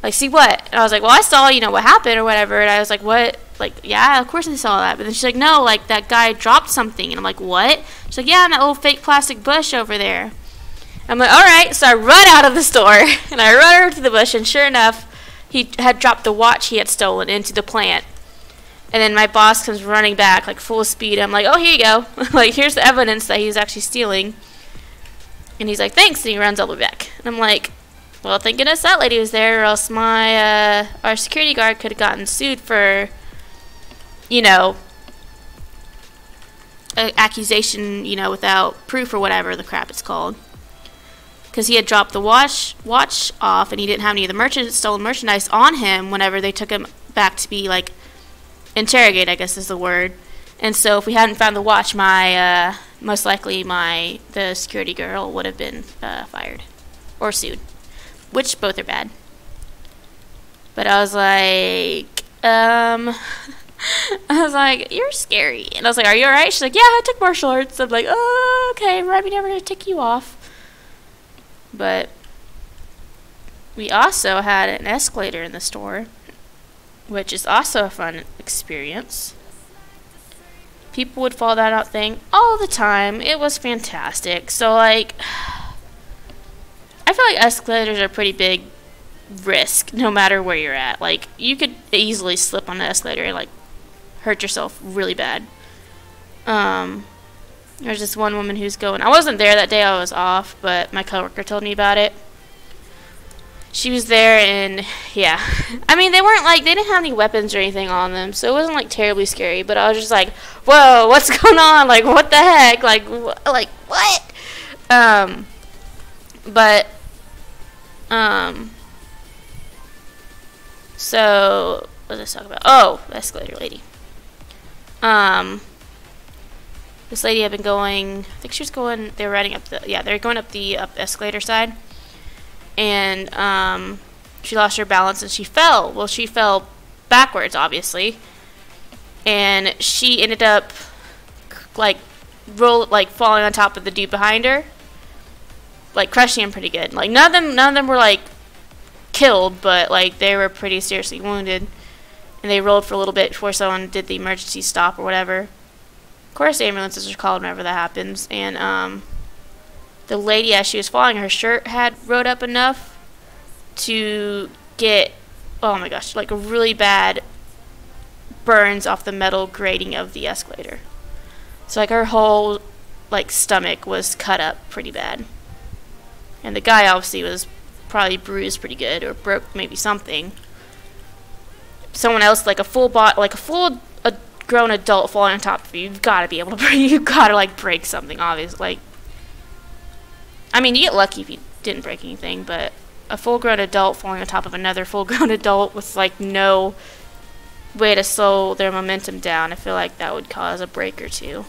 [SPEAKER 1] Like, see what? And I was like, well, I saw, you know, what happened or whatever. And I was like, what? Like, yeah, of course I saw that. But then she's like, no, like, that guy dropped something. And I'm like, what? She's like, yeah, in that little fake plastic bush over there. I'm like, all right. So I run out of the store, and I run over to the bush, and sure enough, he had dropped the watch he had stolen into the plant. And then my boss comes running back, like, full speed. I'm like, oh, here you go. Like, here's the evidence that he was actually stealing. And he's like, thanks. And he runs all the way back. And I'm like, well, thank goodness that lady was there, or else our security guard could have gotten sued for, you know, an accusation, you know, without proof or whatever the crap it's called. Because he had dropped the watch off, and he didn't have any of the stolen merchandise on him whenever they took him back to be, like, interrogate, I guess is the word. And so if we hadn't found the watch, most likely the security girl would have been fired or sued, which both are bad. But I was like, I was like, you're scary. And I was like, are you alright? She's like, yeah, I took martial arts. I'm like, oh, okay, I'm never gonna tick you off. But we also had an escalator in the store, which is also a fun experience. People would fall down that thing all the time. It was fantastic. So, like, I feel like escalators are pretty big risk no matter where you're at. Like, you could easily slip on the escalator and, like, hurt yourself really bad. There's this one woman who's going, I wasn't there that day, I was off, but my coworker told me about it. She was there, and yeah, I mean, they didn't have any weapons or anything on them, so it wasn't like terribly scary, but I was just like, whoa, what's going on? Like, what the heck? Like what? So what was I talking about? Oh, the escalator lady. This lady had been going, I think she was going, they were riding up the, yeah, they were going up the escalator side. And she lost her balance and she fell. Well, she fell backwards, obviously. And she ended up, like, falling on top of the dude behind her. Like, crushing him pretty good. Like, none of them were, like, killed, but, like, they were pretty seriously wounded. And they rolled for a little bit before someone did the emergency stop or whatever. Of course, ambulances are called whenever that happens. And the lady, as she was falling, her shirt had rode up enough to get, oh my gosh, like a really bad burns off the metal grating of the escalator. So like her whole like stomach was cut up pretty bad. And the guy obviously was probably bruised pretty good or broke maybe something. Someone else, like a full grown adult falling on top of you, you've got to be able to, you've got to like break something, obviously. Like, I mean, you get lucky if you didn't break anything, but a full-grown adult falling on top of another full-grown adult with like no way to slow their momentum down, I feel like that would cause a break or two,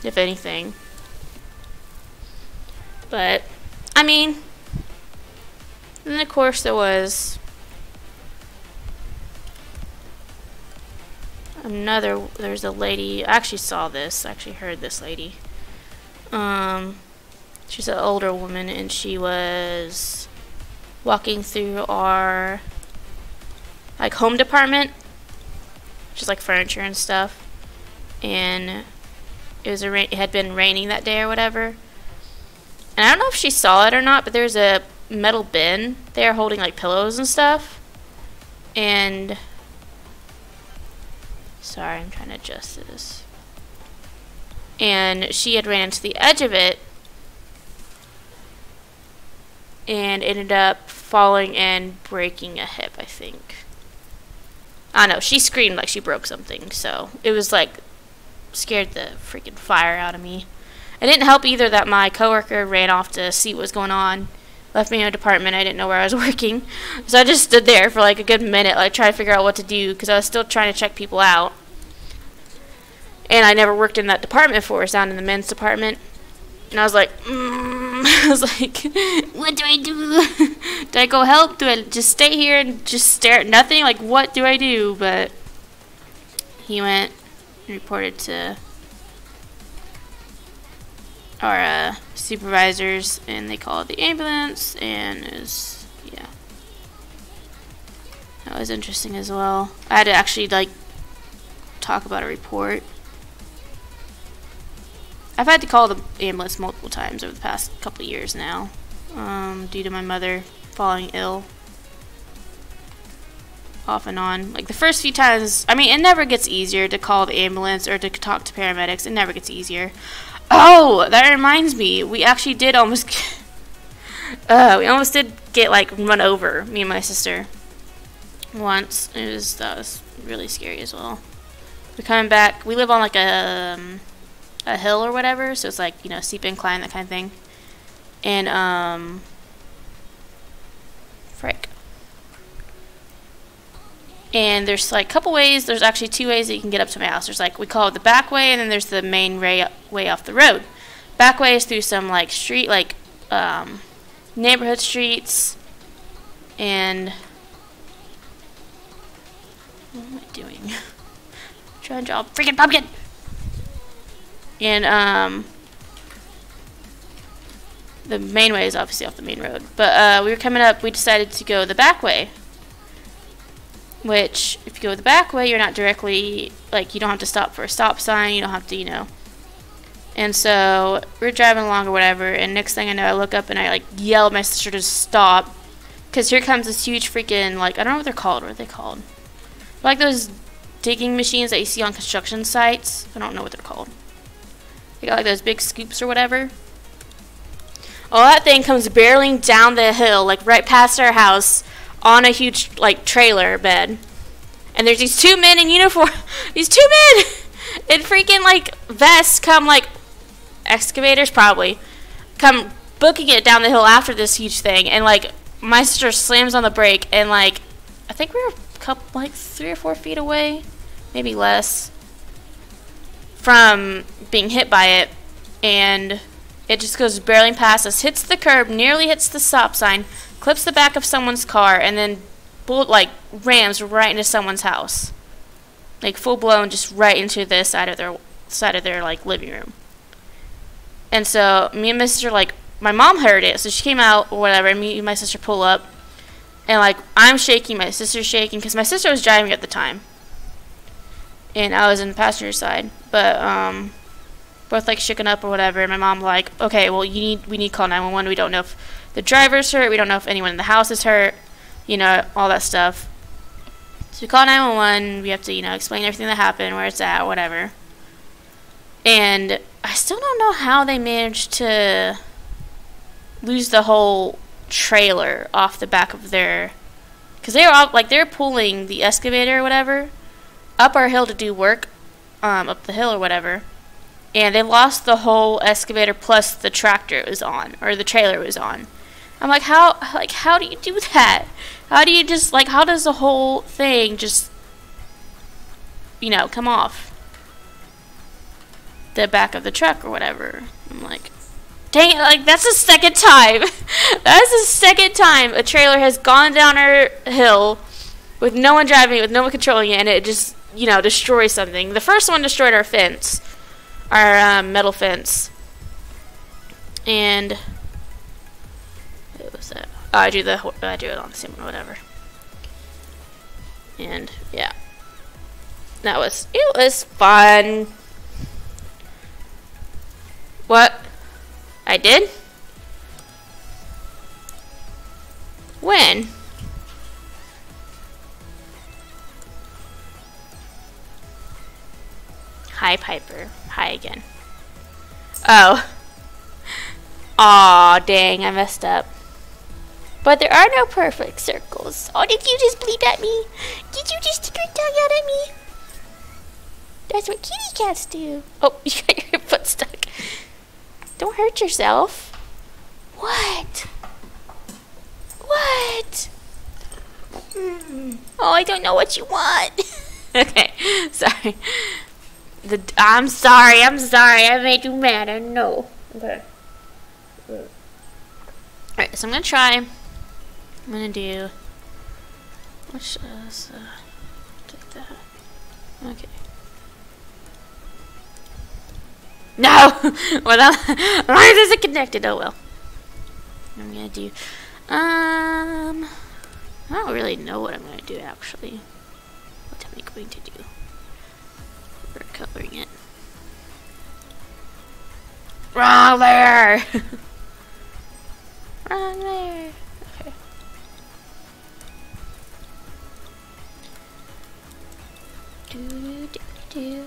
[SPEAKER 1] if anything. But I mean, and of course there was there's a lady, I actually saw this, I actually heard this lady. She's an older woman and she was walking through our like home department, which is like furniture and stuff, and it had been raining that day or whatever. And I don't know if she saw it or not, but there's a metal bin there holding like pillows and stuff. And sorry, I'm trying to adjust this. And she had ran into the edge of it and ended up falling and breaking a hip, I think. I don't know, she screamed like she broke something, so it was like scared the freaking fire out of me. It didn't help either that my coworker ran off to see what was going on, left me in a department. I didn't know where I was working, so I just stood there for like a good minute, like trying to figure out what to do, because I was still trying to check people out. And I never worked in that department before. I was down in the men's department, and I was like, I was like, what do I do? Do I go help? Do I just stay here and just stare at nothing? Like, what do I do? But he went and reported to our supervisors, and they called the ambulance, and it was, yeah, that was interesting as well. I had to actually like talk about a report. I've had to call the ambulance multiple times over the past couple of years now, due to my mother falling ill off and on. Like the first few times, I mean, it never gets easier to call the ambulance or to talk to paramedics. It never gets easier. Oh, that reminds me, we actually did almost we almost did get like run over, me and my sister, once. That was really scary as well. We're coming back. We live on like a hill or whatever, so it's like, you know, steep incline, that kind of thing. And frick. And there's like a couple ways. There's actually two ways that you can get up to my house. There's like, we call it the back way, and then there's the main way off the road. Back way is through some like street, like neighborhood streets. And what am I doing? Trying to draw a freaking pumpkin. And the main way is obviously off the main road. But we were coming up, we decided to go the back way. Which, if you go the back way, you're not directly, like, you don't have to stop for a stop sign, you don't have to, you know. And so, we're driving along or whatever, and next thing I know, I look up and I, like, yell at my sister to stop. Because here comes this huge freaking, like, I don't know what they're called. What are they called? Like those digging machines that you see on construction sites. I don't know what they're called. They got, like, those big scoops or whatever. Oh, that thing comes barreling down the hill, like, right past our house, on a huge, like, trailer bed. And there's these two men in uniform. These two men in freaking, like, vests come, like, excavators probably, come booking it down the hill after this huge thing. And, like, my sister slams on the brake, and, like, I think we were like 3 or 4 feet away, maybe less, from being hit by it, and it just goes barreling past us, hits the curb, nearly hits the stop sign, clips the back of someone's car, and then rams right into someone's house, like full blown, just right into the side of their like living room. And so me and my sister, like, my mom heard it, so she came out or whatever, and me and my sister pull up, and like I'm shaking, my sister's shaking, because my sister was driving at the time, and I was in the passenger side, but both like shooken up or whatever. And my mom like, okay, well we need to call 911. We don't know if the driver's hurt, we don't know if anyone in the house is hurt, you know, all that stuff. So we call 911. We have to, you know, explain everything that happened, where it's at, whatever. And I still don't know how they managed to lose the whole trailer off the back of their, because they were all, like, they were pulling the excavator or whatever up our hill to do work, up the hill or whatever, and they lost the whole excavator plus the tractor it was on, or the trailer it was on. I'm like, how do you do that? How do you just, like, how does the whole thing just, you know, come off the back of the truck or whatever? I'm like, dang it, like, that's the second time. That's the second time a trailer has gone down our hill with no one driving it, with no one controlling it, and it just, you know, destroys something. The first one destroyed our fence, our metal fence. And what was that? Oh, I drew it on the same one, whatever. And yeah, it was fun. What? I did? When? Hi, Piper. Hi again. Oh. Aw, dang, I messed up. But there are no perfect circles. Oh, did you just bleep at me? Did you just stick your tongue out at me? That's what kitty cats do. Oh, you got your foot stuck. Don't hurt yourself. What? What? Oh, I don't know what you want. Okay, sorry. I'm sorry. I made you mad. I know. Okay. Alright, so I'm gonna try. I'm gonna do. Which is. Take that. Okay. No! Well, why is it connected? Oh well. I'm gonna do. I don't really know what I'm gonna do actually. What am I going to do? We're coloring it. Wrong layer! Wrong layer. Okay. Do.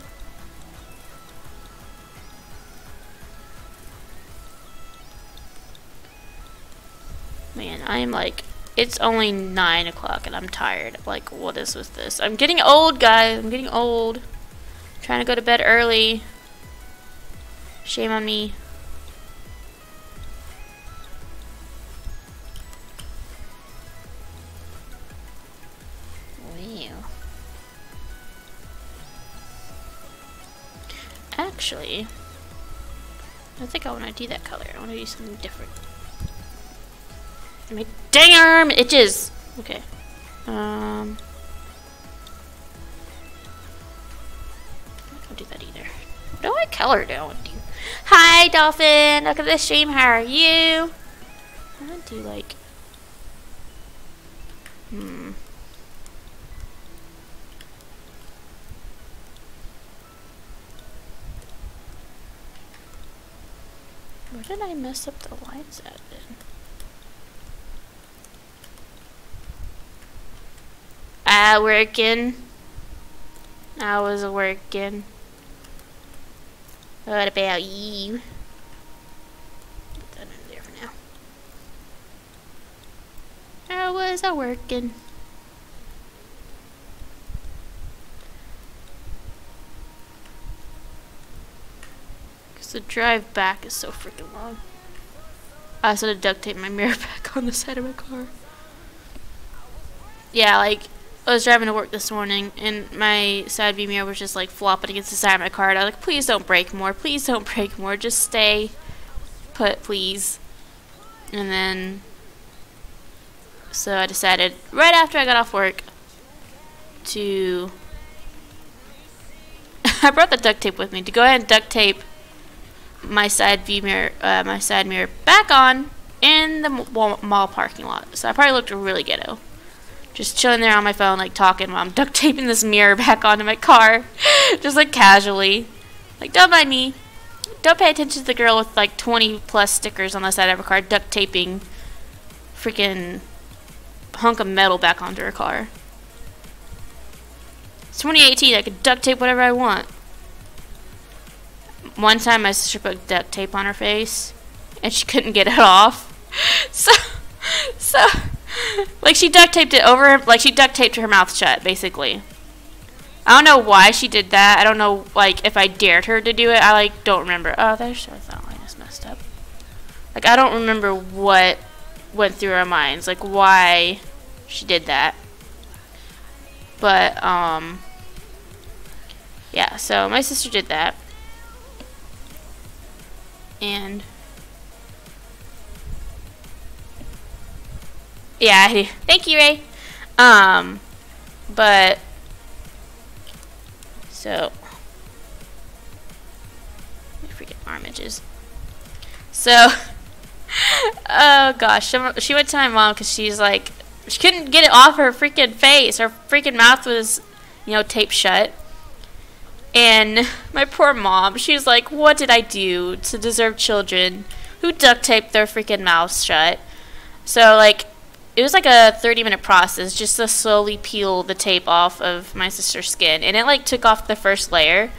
[SPEAKER 1] Man, I'm like, it's only 9 o'clock and I'm tired. Like, what is with this? I'm getting old, guys. I'm getting old. I'm trying to go to bed early. Shame on me. Wow. Actually, I think I want to do that color. I want to do something different. My dang arm itches. Okay. I don't do that either. What do I color down? Hi, Dolphin. Look at this stream. How are you? I'm gonna do like. Where did I mess up the lines at then? Working. I was working. What about you? Put that in there for now. I was working. Because the drive back is so freaking long. I also had to duct tape my mirror back on the side of my car. Yeah, like, I was driving to work this morning, and my side view mirror was just like flopping against the side of my car. And I was like, please don't break more. Please don't break more. Just stay put, please. And then, so I decided right after I got off work to, I brought the duct tape with me to go ahead and duct tape my side view mirror, my side mirror back on in the mall parking lot. So I probably looked really ghetto. Just chilling there on my phone, like talking while I'm duct taping this mirror back onto my car. Just like casually. Like, don't mind me. Don't pay attention to the girl with like 20 plus stickers on the side of her car duct taping freaking hunk of metal back onto her car. It's 2018, I could duct tape whatever I want. One time my sister put duct tape on her face and she couldn't get it off. So like she duct taped it over, like she duct taped her mouth shut, basically. I don't know why she did that. I don't know, like, if I dared her to do it. I, like, don't remember. Oh, there's that line is messed up. Like, I don't remember what went through our minds, like, why she did that. But, yeah, so my sister did that. And yeah, thank you, Ray. But so freaking arm edges. So, oh gosh, she went to my mom because she's like, she couldn't get it off her freaking face. Her freaking mouth was, you know, taped shut. And my poor mom, she was like, what did I do to deserve children who duct tape their freaking mouths shut? So, like, it was like a 30-minute process just to slowly peel the tape off of my sister's skin. And it, like, took off the first layer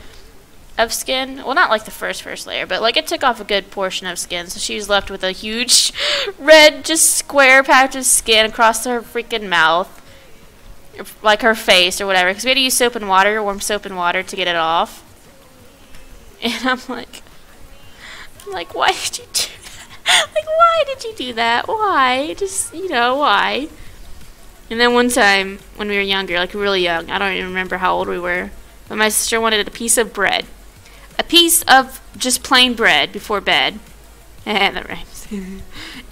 [SPEAKER 1] of skin. Well, not, like, the first layer, but, like, it took off a good portion of skin. So she was left with a huge red, just square patch of skin across her freaking mouth. Like her face or whatever, because we had to use soap and water, warm soap and water to get it off. And I'm like, why did you do that? Like, why did you do that? Why? Just, you know, why? And then one time, when we were younger, like really young, I don't even remember how old we were, but my sister wanted a piece of bread. A piece of just plain bread before bed. And that rhymes.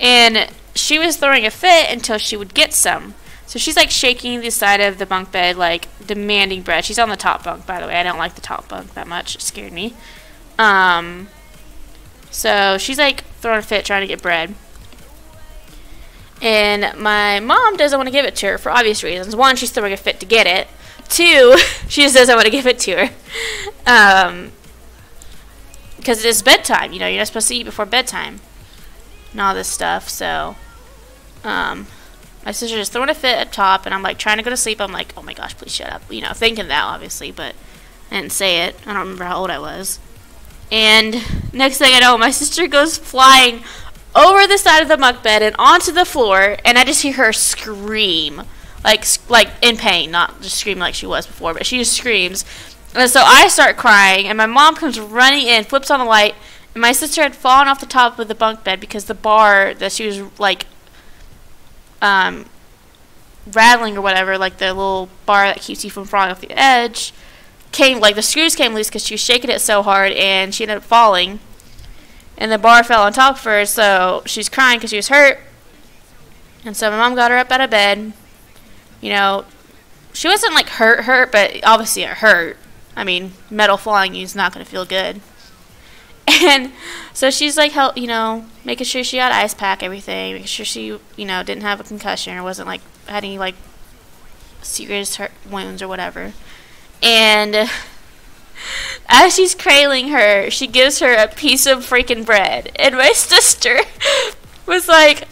[SPEAKER 1] And she was throwing a fit until she would get some. So she's like shaking the side of the bunk bed, like demanding bread. She's on the top bunk, by the way. I don't like the top bunk that much. It scared me. So she's like throwing a fit trying to get bread. And my mom doesn't want to give it to her for obvious reasons. One, she's throwing a fit to get it. Two, she just doesn't want to give it to her. Because it's bedtime, you know. You're not supposed to eat before bedtime. And all this stuff, so... my sister just throwing a fit up top, and I'm like trying to go to sleep. I'm like, oh my gosh, please shut up. You know, thinking that obviously, but I didn't say it. I don't remember how old I was. And next thing I know, my sister goes flying over the side of the bunk bed and onto the floor, and I just hear her scream, like in pain, not just scream like she was before, but she just screams. And so I start crying, and my mom comes running in, flips on the light, and my sister had fallen off the top of the bunk bed because the bar that she was like rattling or whatever, like the little bar that keeps you from falling off the edge, came, like the screws came loose because she was shaking it so hard, and she ended up falling, and the bar fell on top of her. So she's crying because she was hurt, and so my mom got her up out of bed. You know, she wasn't like hurt, but obviously it hurt. I mean, metal falling you is not going to feel good. And so she's like, you know, making sure she had ice pack, everything, making sure she, you know, didn't have a concussion or wasn't like had any like serious hurt wounds or whatever. And as she's cradling her, she gives her a piece of freaking bread. And my sister was like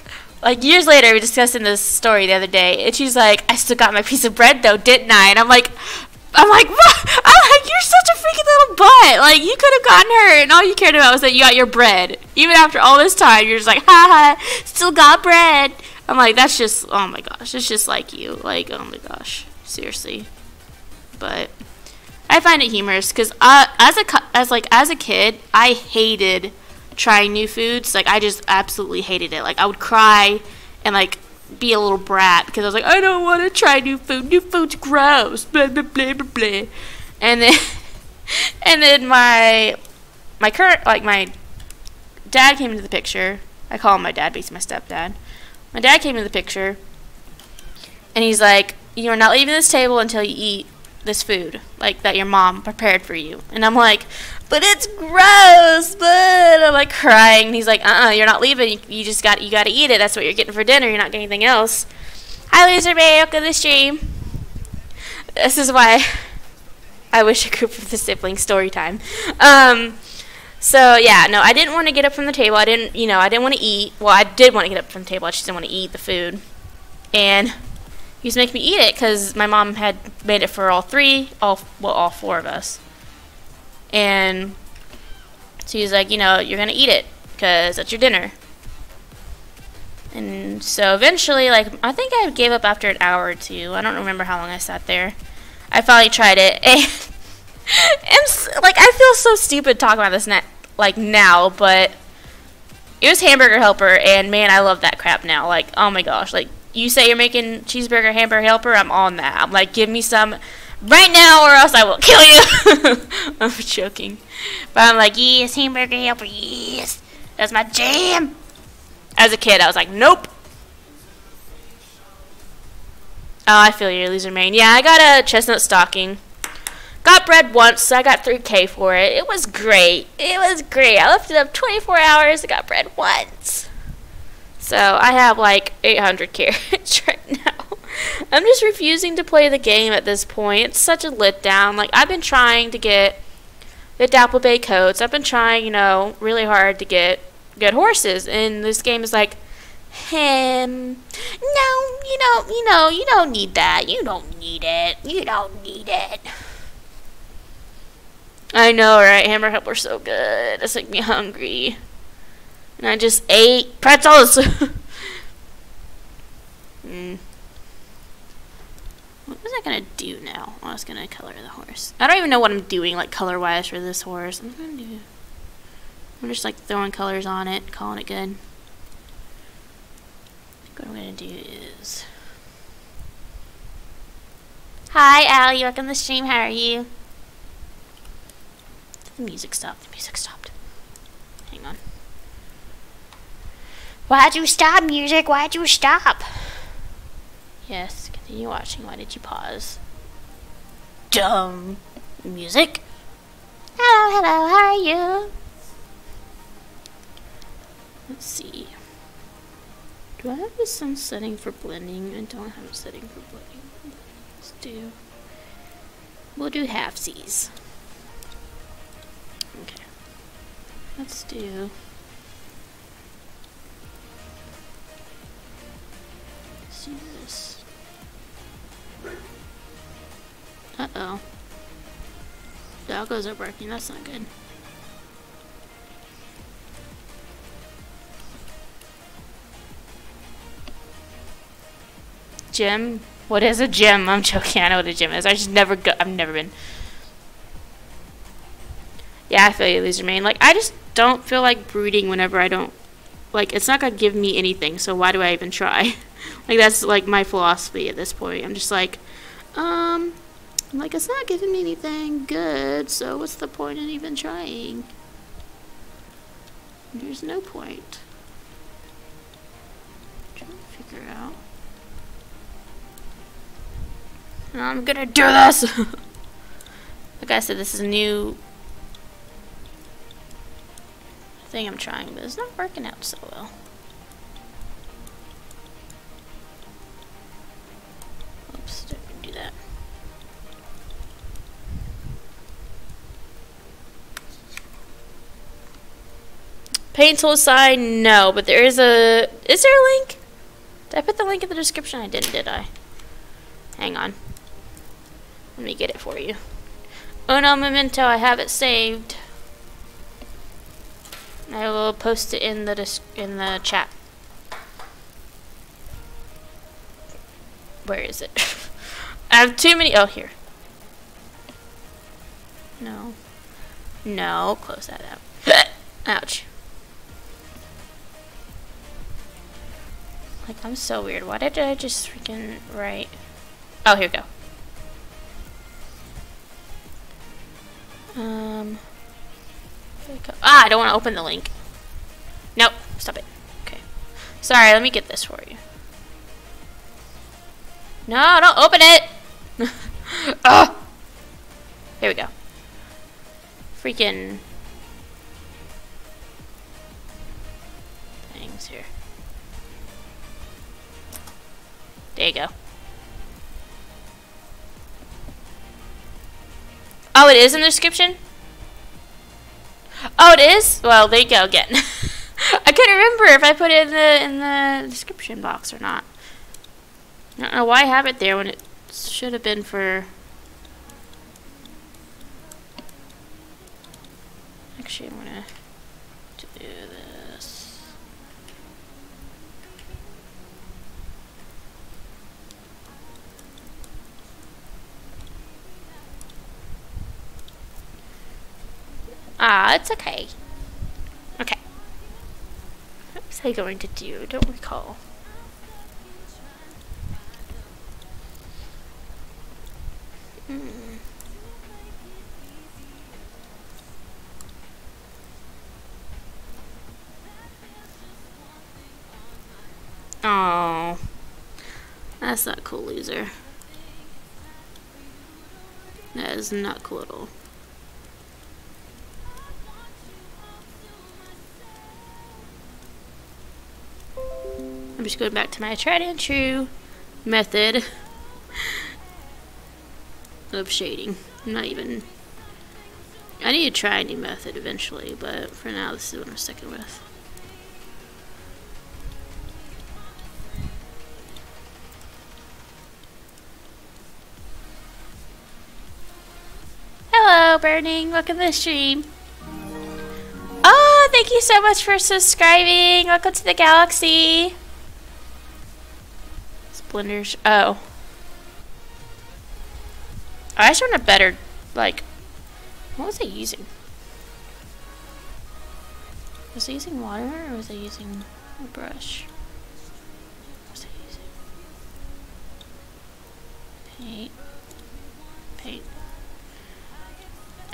[SPEAKER 1] years later, we were discussing this story the other day, and she's like, I still got my piece of bread though, didn't I? And I'm like, what? I'm like, you're such a freaking little butt. Like, you could have gotten her, and all you cared about was that you got your bread. Even after all this time, you're just like, ha ha, still got bread. I'm like, that's just, oh my gosh, it's just like you. Like, oh my gosh, seriously. But I find it humorous because as a kid, I hated trying new foods. Like, I just absolutely hated it. Like, I would cry and like be a little brat because I was like, I don't want to try new food. New food's gross. Blah blah blah blah blah. And then my dad came into the picture. I call him my dad, basically my stepdad. My dad came into the picture, and he's like, "You are not leaving this table until you eat this food, like that your mom prepared for you." And I'm like, "But it's gross." But I'm like crying. And he's like, "You're not leaving. You got to eat it. That's what you're getting for dinner. You're not getting anything else." Hi, Loser Bay. Welcome to the stream. This is why I wish I could for the sibling story time. So yeah, no, I didn't want to get up from the table. I didn't want to eat. Well, I did want to get up from the table. I just didn't want to eat the food. And he was making me eat it because my mom had made it for all four of us. And so he's like, you're gonna eat it because that's your dinner. And so eventually, like, I think I gave up after an hour or two. I don't remember how long I sat there. I finally tried it, and like, I feel so stupid talking about this now, but it was Hamburger Helper, and man, I love that crap now. Like, oh my gosh, like, you say you're making cheeseburger Hamburger Helper, I'm on that. I'm like, give me some right now, or else I will kill you. I'm joking, but I'm like, yes, Hamburger Helper, yes, that's my jam. As a kid, I was like, nope. Oh, I feel you, Loser Main. Yeah, I got a chestnut stocking. Got bread once, so I got 3K for it. It was great. It was great. I left it up 24 hours. I got bread once. So I have like 800 carrots right now. I'm just refusing to play the game at this point. It's such a letdown. Like, I've been trying to get the Dapple Bay coats. I've been trying, really hard to get good horses. And this game is like, no, you don't need that. You don't need it. You don't need it. I know, right? Hamburger Helper's so good. It's like me hungry. And I just ate pretzels. What was I gonna do now? I was gonna color the horse. I don't even know what I'm doing, like, color-wise for this horse. I'm just, like, throwing colors on it, calling it good. What I'm gonna do is... Hi, Allie. Welcome to the stream. How are you? The music stopped. The music stopped. Hang on. Why'd you stop, music? Why'd you stop? Yes, continue watching. Why did you pause? Dumb music. Hello, hello. How are you? Let's see. Do I have this some setting for blending? I don't have a setting for blending. We'll do halfsies. Okay. Let's do this. Uh-oh. Doggos are barking. That's not good. Gym? What is a gym? I'm joking. I know what a gym is. I've never been. Yeah, I feel you, Loser Main. Like, I just don't feel like brooding whenever I don't, like, it's not gonna give me anything, so why do I even try? Like, that's, like, my philosophy at this point. I'm just like, like, it's not giving me anything good, so what's the point in even trying? There's no point. I'm trying to figure out. I'm gonna do this! Like I said, this is a new thing I'm trying, but it's not working out so well. Oops, didn't do that. Paint tool sign, no, but there is a... Is there a link? Did I put the link in the description? I didn't, did I? Hang on. Let me get it for you. Oh no, memento, I have it saved. I will post it in the chat. Where is it? I have too many. Oh, here. No. No, close that out. Ouch. Like, I'm so weird. Why did I just freaking write? Oh, here we go. Ah, I don't want to open the link. Nope, stop it. Okay. Sorry, let me get this for you. No, don't open it! Oh! Here we go. Freaking things here. There you go. Oh, it is in the description? Oh, it is? Well, there you go again. I couldn't remember if I put it in the description box or not. I don't know why I have it there when it should have been for... Actually, I'm gonna do this. Ah, it's okay. Okay. What was I going to do? I don't recall. Oh, that's not cool, loser. That is not cool at all. I'm just going back to my tried and true method of shading. I'm not even... I need to try a new method eventually, but for now this is what I'm sticking with. Hello, Burning. Welcome to the stream. Oh, thank you so much for subscribing. Welcome to the galaxy. Splendors. Oh. I just want a better, like, what was I using? Was I using water or was I using a brush? What was I using? Paint. Paint.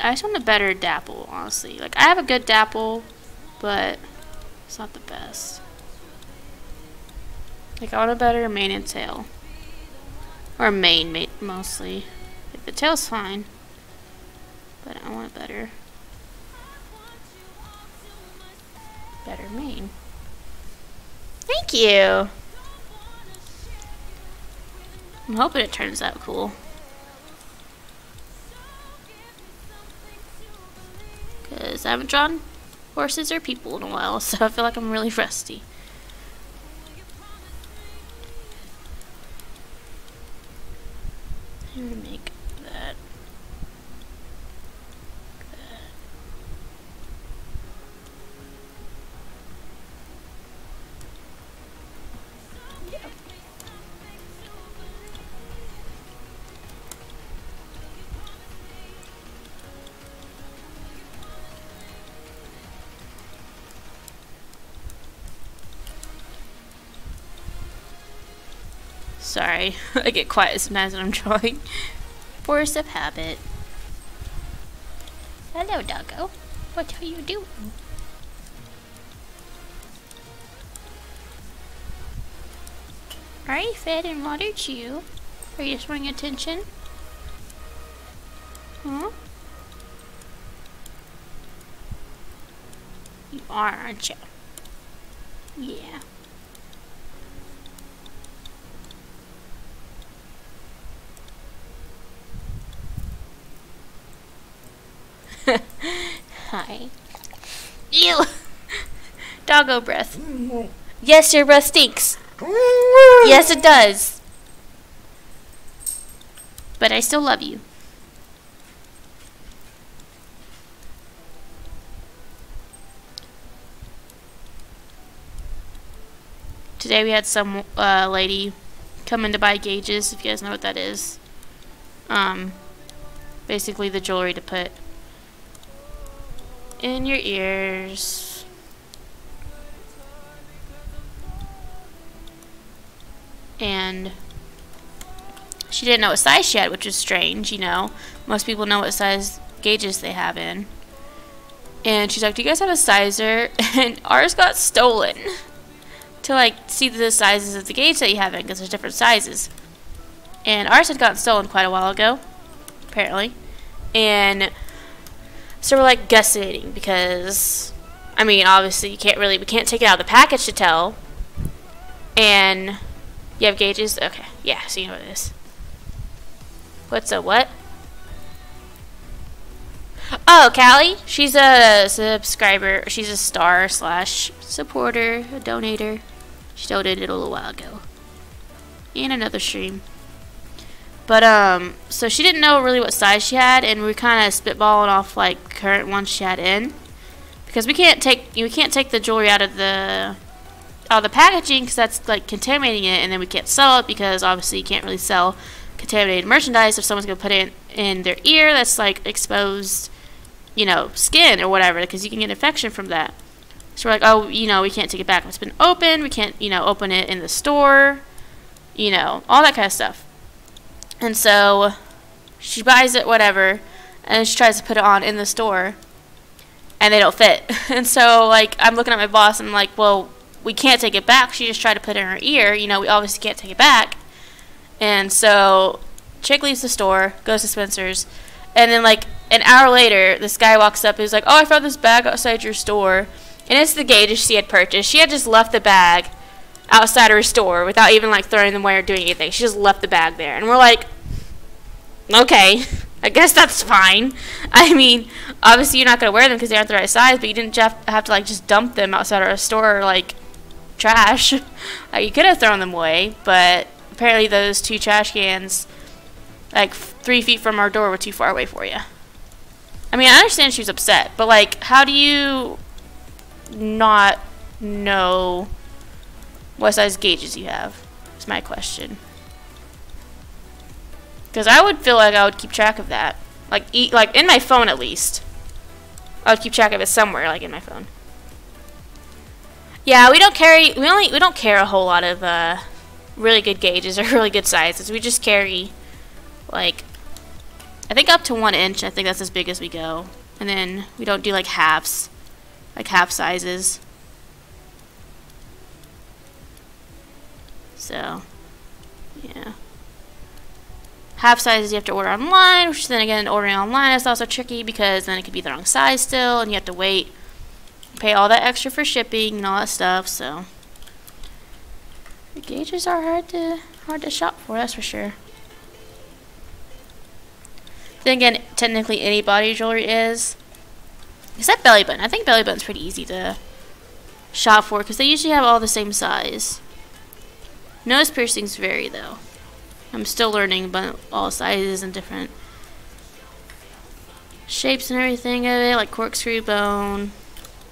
[SPEAKER 1] I just want a better dapple, honestly. Like, I have a good dapple, but it's not the best. Like, I want a better mane and tail. Or mane, mostly. Like, the tail's fine, but I want a better mane. Thank you! I'm hoping it turns out cool. Because I haven't drawn horses or people in a while, so I feel like I'm really rusty. I'm gonna make that. Sorry, I get quiet sometimes when I'm drawing. Force of habit. Hello, doggo. What are you doing? Are you fed and watered too? Are you just wanting attention? Huh? You are, aren't you? Yeah. Hi. Ew! Doggo breath. Yes, your breath stinks. Yes, it does. But I still love you. Today we had some lady come in to buy gauges, if you guys know what that is. Basically the jewelry to put in your ears. and she didn't know what size she had, which was strange, you know. Most people know what size gauges they have in. And she's like, do you guys have a sizer? And ours got stolen. To like see the sizes of the gauge that you have in, because there's different sizes. And ours had gotten stolen quite a while ago, apparently. And so we're like guesstimating, because I mean, obviously we can't take it out of the package to tell. And you have gauges? Okay, yeah, so you know what it is. What's a what? Oh, Callie, she's a subscriber. She's a star / supporter, a donator. She donated a little while ago. In another stream. But, so she didn't know really what size she had, and we were kind of spitballing off, like, current ones she had in. Because we can't take the jewelry out of the packaging, because that's, like, contaminating it, and then we can't sell it, because obviously you can't really sell contaminated merchandise if someone's going to put it in their ear that's, like, exposed, you know, skin or whatever, because you can get infection from that. So we're like, oh, you know, we can't take it back if it's been opened. We can't, you know, open it in the store. You know, all that kind of stuff. And so she buys it, whatever, and she tries to put it on in the store, and they don't fit. And so, like, I'm looking at my boss, and I'm like, well, we can't take it back. She just tried to put it in her ear. You know, we obviously can't take it back. And so chick leaves the store, goes to Spencer's, and then, like, an hour later, this guy walks up and he's like, oh, I found this bag outside your store. And it's the gauge she had purchased. She had just left the bag outside her store without even, like, throwing them away or doing anything. She just left the bag there. And we're like, okay, I guess that's fine. I mean, obviously you're not going to wear them because they aren't the right size, but you didn't have to, like, just dump them outside our store like trash. Like, you could have thrown them away, but apparently those 2 trash cans, like, 3 feet from our door were too far away for you. I mean, I understand she was upset, but, like, how do you not know what size gauges you have? Is my question. Because I would feel like I would keep track of that. Like, in my phone at least. I would keep track of it somewhere, like in my phone. Yeah, we don't care a whole lot of really good gauges or really good sizes. We just carry, like, I think up to 1 inch. I think that's as big as we go. And then we don't do, like, halves. Like, half sizes. So, yeah. Half sizes you have to order online, which then again, ordering online is also tricky because then it could be the wrong size still, and you have to wait, pay all that extra for shipping and all that stuff. So, the gauges are hard to shop for, that's for sure. Then again, technically any body jewelry is. Except belly button. I think belly button's pretty easy to shop for because they usually have all the same size. Nose piercings vary though. I'm still learning about all sizes and different shapes and everything of it, like corkscrew bone,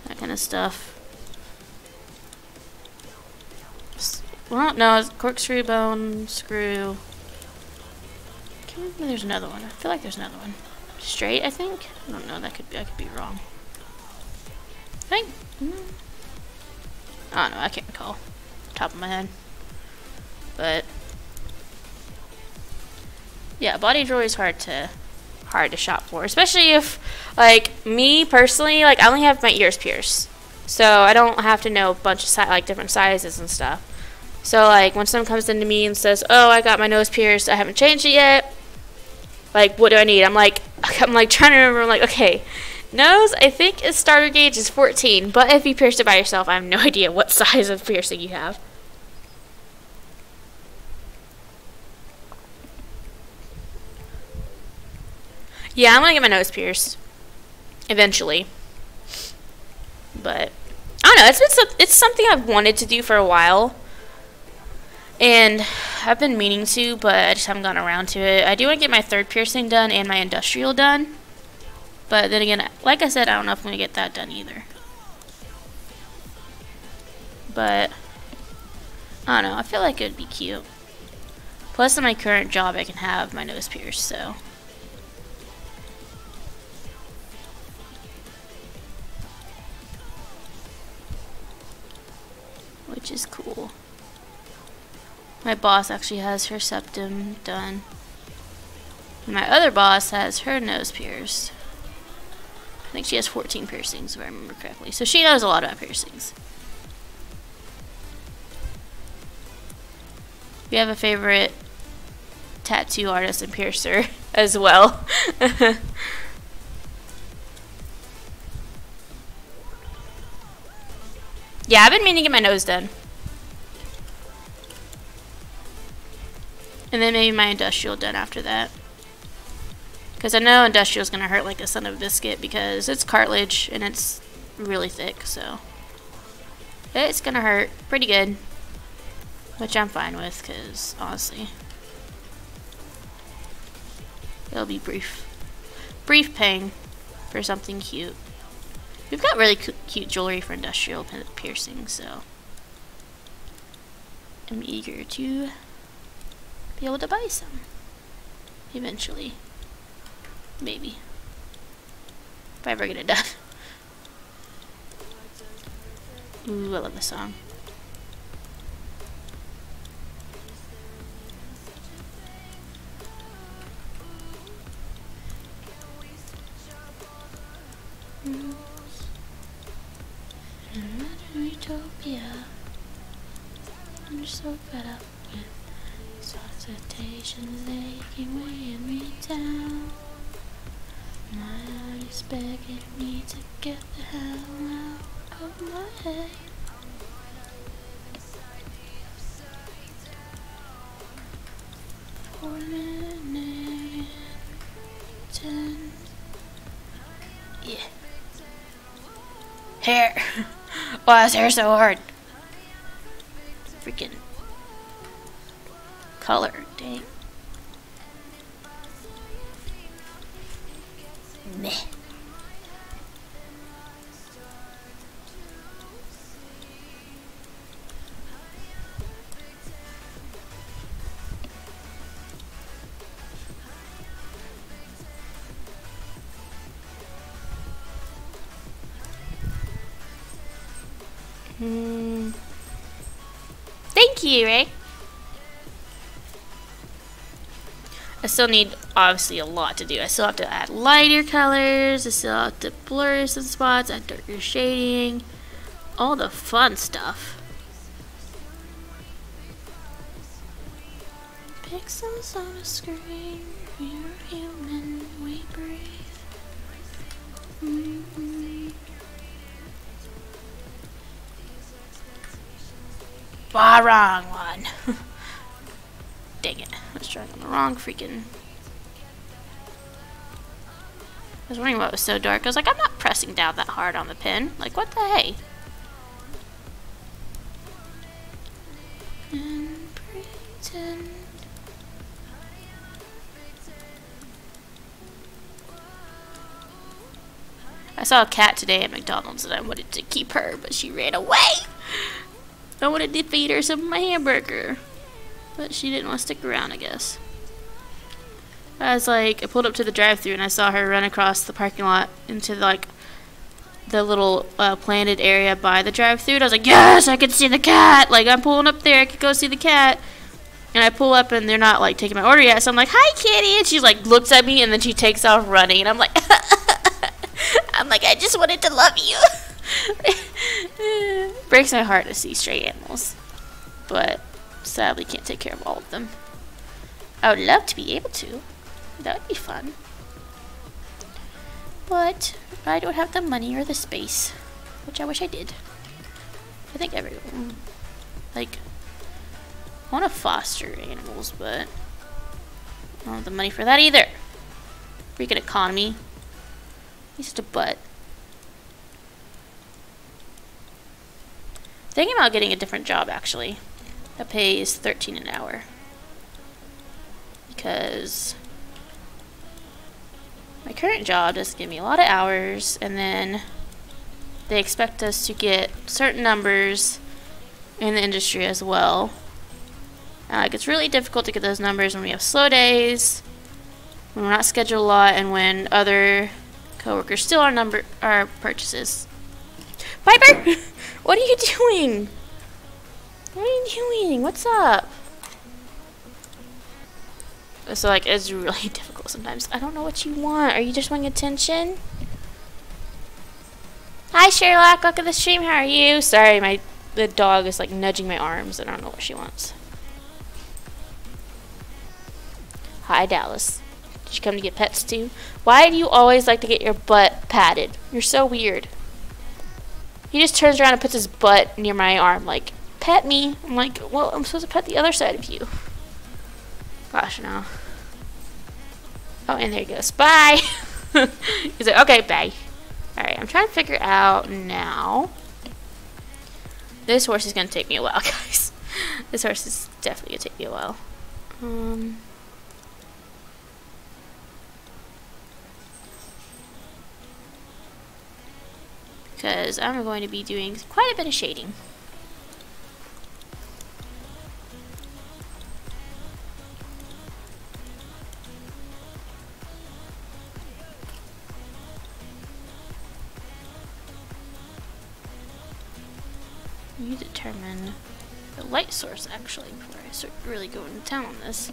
[SPEAKER 1] that kind of stuff. Well, no, it's corkscrew bone, screw. There's another one. I feel like there's another one. Straight, I think. I don't know. I could be wrong. I think. I don't know. I can't recall. Top of my head. But yeah, body jewelry is hard to shop for, especially if, like, me personally, like, I only have my ears pierced, so I don't have to know a bunch of like different sizes and stuff. So, like, when someone comes into me and says, "Oh, I got my nose pierced. I haven't changed it yet. Like, what do I need?" I'm like trying to remember. I'm like, okay, nose, I think its starter gauge is 14, but if you pierced it by yourself, I have no idea what size of piercing you have. Yeah, I'm gonna get my nose pierced eventually, but I don't know. It's something I've wanted to do for a while, and I've been meaning to, but I just haven't gotten around to it. I do want to get my 3rd piercing done and my industrial done, but then again, like I said, I don't know if I'm gonna get that done either. But I don't know. I feel like it would be cute. Plus, in my current job, I can have my nose pierced, so. Which is cool. My boss actually has her septum done. My other boss has her nose pierced. I think she has 14 piercings, if I remember correctly. So she knows a lot about piercings. We have a favorite tattoo artist and piercer as well. Yeah, I've been meaning to get my nose done. And then maybe my industrial done after that. Because I know industrial is going to hurt like a son of a biscuit because it's cartilage and it's really thick, so it's going to hurt pretty good. Which I'm fine with because, honestly, it'll be brief pain for something cute. We've got really cute jewelry for industrial piercing, so I'm eager to be able to buy some eventually. Maybe. If I ever get it done. Ooh, I love this song. Utopia. I'm so fed up with solicitations, they keep weighing me down. My eyes begging me to get the hell out of my head. For a minute, 10. Yeah. Hair. Why is hair so hard? Freaking color, dang. Meh. Thank you, Ray. I still need, obviously, a lot to do. I still have to add lighter colors. I still have to blur some spots, add darker shading. All the fun stuff. Pixels on a screen. We're human. We breathe. Wrong one. Dang it. I was trying on the wrong freaking... I was wondering why it was so dark. I was like, I'm not pressing down that hard on the pen. Like, what the hey? And pretend. I saw a cat today at McDonald's and I wanted to keep her, but she ran away. I wanted to feed her some of my hamburger, but she didn't want to stick around, I guess. I was like, I pulled up to the drive-thru and I saw her run across the parking lot into like the little planted area by the drive-thru. And I was like, yes, I can see the cat. Like, I'm pulling up there, I could go see the cat. And I pull up and they're not like taking my order yet, so I'm like, hi, kitty. And she like looks at me and then she takes off running, and I'm like, I just wanted to love you. Breaks my heart to see stray animals, but sadly can't take care of all of them. I would love to be able to. That would be fun, but I don't have the money or the space, which I wish I did. I think everyone, like, I want to foster animals, but I don't have the money for that either. Freaking economy. He's just a butt. Thinking about getting a different job, actually. That pays $13 an hour. Because my current job doesn't give me a lot of hours, and then they expect us to get certain numbers in the industry as well. Like, it's really difficult to get those numbers when we have slow days, when we're not scheduled a lot, and when other coworkers steal our purchases. Piper! What are you doing? What are you doing? What's up? So like it's really difficult sometimes. I don't know what you want. Are you just wanting attention? Hi Sherlock, welcome to the stream. How are you? Sorry, the dog is like nudging my arms. I don't know what she wants. Hi Dallas. Did you come to get pets too? Why do you always like to get your butt patted? You're so weird. He just turns around and puts his butt near my arm like, pet me. I'm like, well, I'm supposed to pet the other side of you. Gosh, no. Oh, and there he goes. Bye. He's like, okay, bye. Alright, I'm trying to figure out now. This horse is going to take me a while, guys. This horse is definitely going to take me a while. Because I'm going to be doing quite a bit of shading. You determine the light source actually before I start really going to town on this.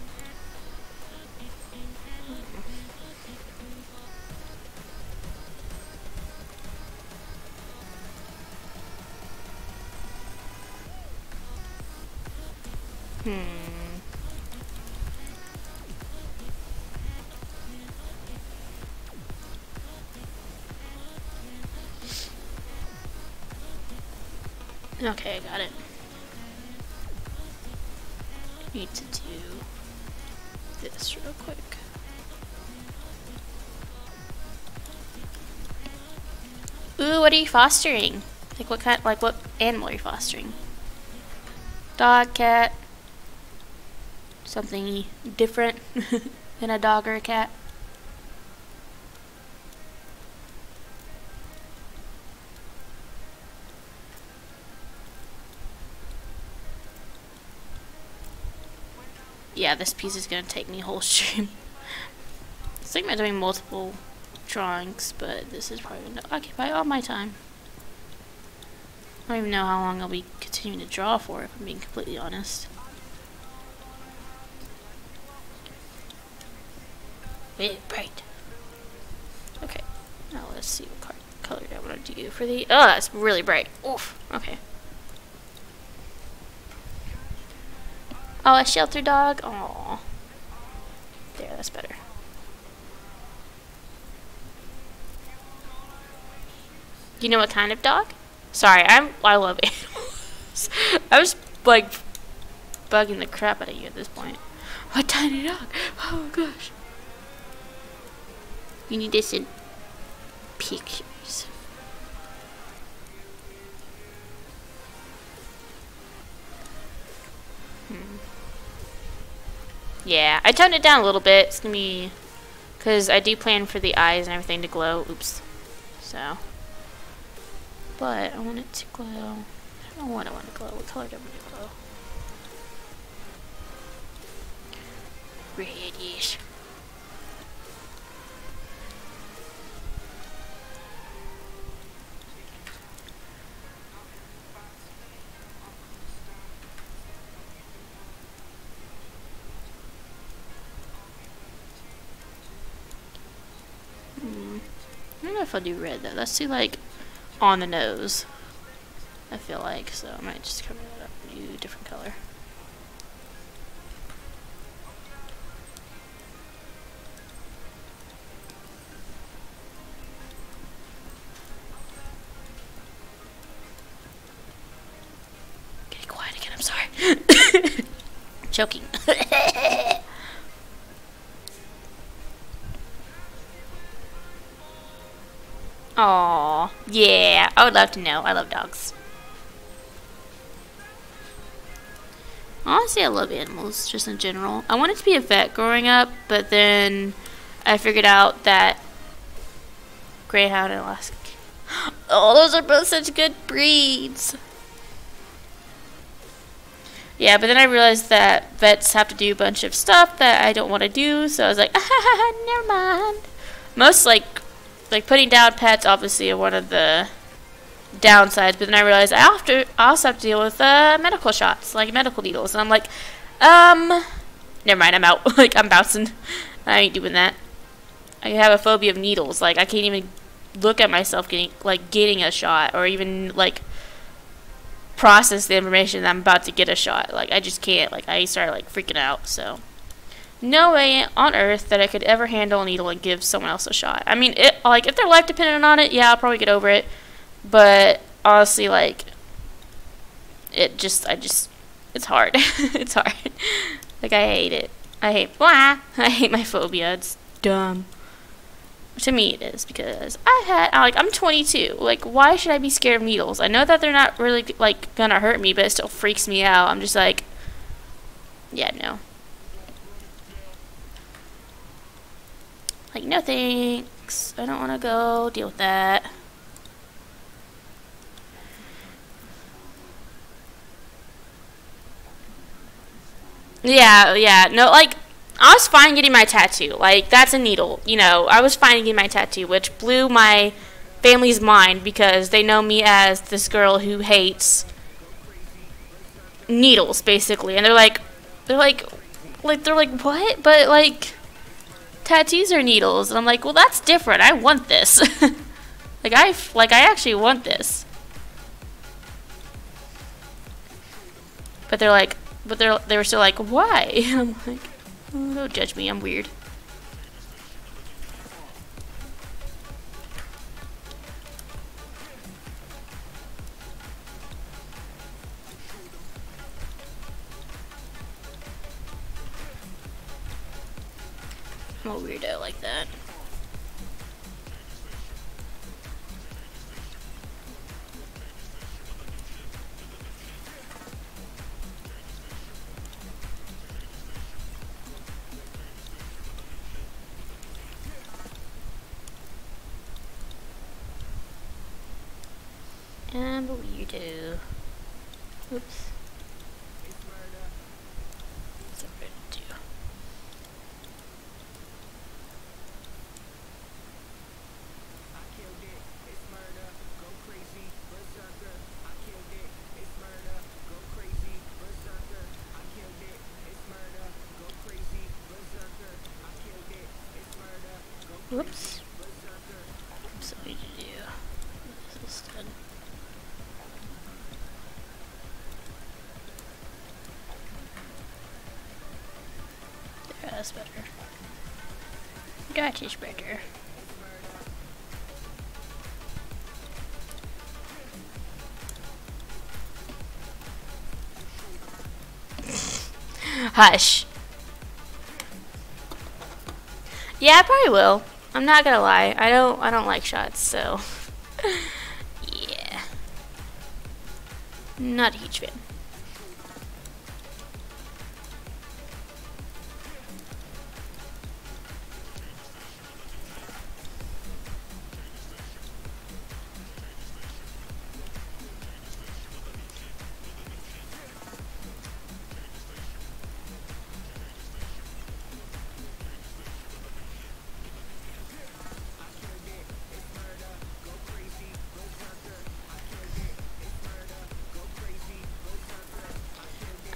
[SPEAKER 1] Okay, I got it. Need to do this real quick. Ooh, what are you fostering? Like what animal are you fostering? Dog, cat? Something different than a dog or a cat? Yeah, this piece is gonna take me a whole stream. I was thinking about doing multiple drawings, but this is probably gonna occupy all my time. I don't even know how long I'll be continuing to draw for, if I'm being completely honest. Really bright. Okay, now let's see what color I want to do for the. Oh, that's really bright. Oof. Okay. Oh, a shelter dog. Aww. There, that's better. You know what kind of dog? Sorry, I love animals. I was like bugging the crap out of you at this point. What tiny dog? Oh gosh. You need this in pictures. Yeah, I toned it down a little bit. It's gonna be because I do plan for the eyes and everything to glow. Oops. So, but I want it to glow. I don't know what I want to glow. What color do I want to glow? Reddish. I don't know if I'll do red though. Let's do like on the nose. I feel like so. I might just cover that up and do a different color. Getting quiet again. I'm sorry. Choking. Aww, yeah, I would love to know. I love dogs. Honestly, I love animals, just in general. I wanted to be a vet growing up, but then I figured out that Greyhound and Alaska. Oh, those are both such good breeds. Yeah, but then I realized that vets have to do a bunch of stuff that I don't want to do, so I was like, never mind. Most, like putting down pets obviously are one of the downsides, but then I realized I also have to deal with medical shots, like medical needles, and I'm like, Never mind, I'm out. Like, I'm bouncing. I ain't doing that. I have a phobia of needles. Like, I can't even look at myself getting a shot, or even, like, process the information that I'm about to get a shot. Like, I just can't. Like, I start, like, freaking out, so. No way on earth that I could ever handle a needle and give someone else a shot. I mean, like, if their life depended on it, yeah, I'll probably get over it. But, honestly, like, it's hard. It's hard. Like, I hate it. I hate my phobia. It's dumb. To me it is, because I'm 22. Like, why should I be scared of needles? I know that they're not really, like, gonna hurt me, but it still freaks me out. I'm just like, yeah, no. Like, no thanks. I don't want to go deal with that. Yeah, no, like, I was fine getting my tattoo. Like, that's a needle. You know, I was fine getting my tattoo, which blew my family's mind because they know me as this girl who hates needles, basically. And they're like, what? But, like, tattoos are needles. And I'm like, well, that's different. I want this. I actually want this. But they're like, they were still like, why? And I'm like, oh, don't judge me, I'm weird. I'm a weirdo like that. I'm a weirdo. Oops. What's up to do? Whoops. So what did you do? This is done. There, that's better. That is better. Hush. Yeah, I probably will. I'm not gonna lie. I don't like shots, so yeah. Not a huge fan.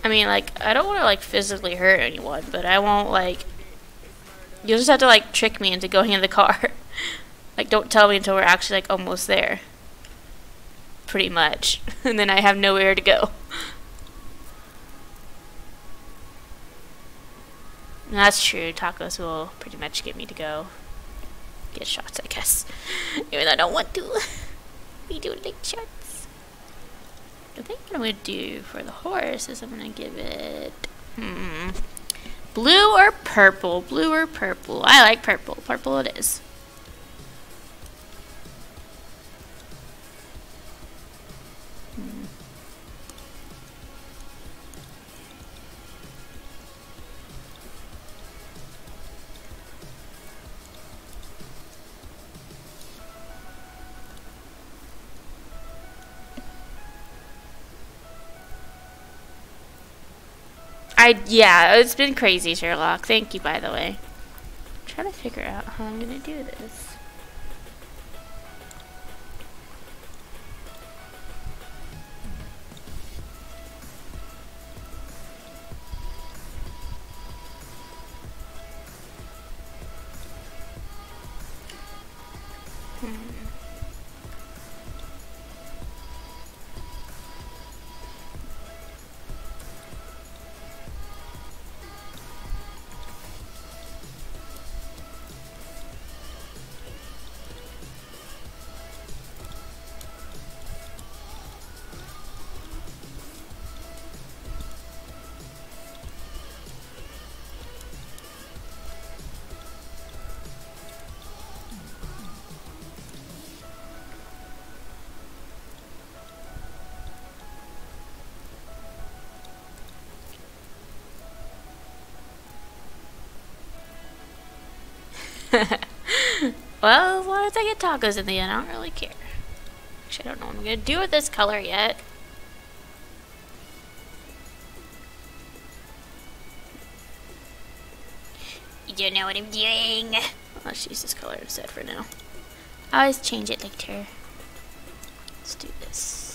[SPEAKER 1] I mean, like, I don't want to, like, physically hurt anyone, but I won't, like, you'll just have to, like, trick me into going in the car. Like, don't tell me until we're actually, like, almost there. Pretty much. And then I have nowhere to go. And that's true. Tacos will pretty much get me to go get shots, I guess. Even though I don't want to. We do like shots. I think what I'm going to do for the horse is I'm going to give it blue or purple. Blue or purple. I like purple. Purple it is. Yeah, it's been crazy, Sherlock. Thank you, by the way. I'm trying to figure out how I'm gonna do this. Well, as long as I get tacos in the end, I don't really care. Actually, I don't know what I'm gonna do with this color yet. You don't know what I'm doing. Let's use this color instead for now. I always change it later. Let's do this.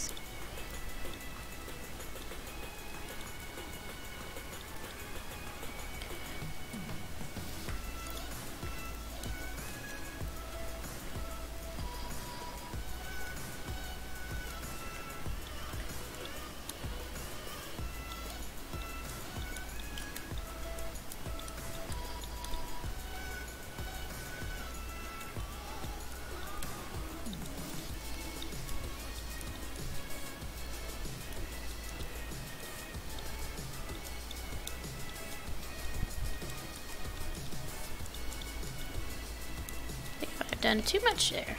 [SPEAKER 1] Done too much there.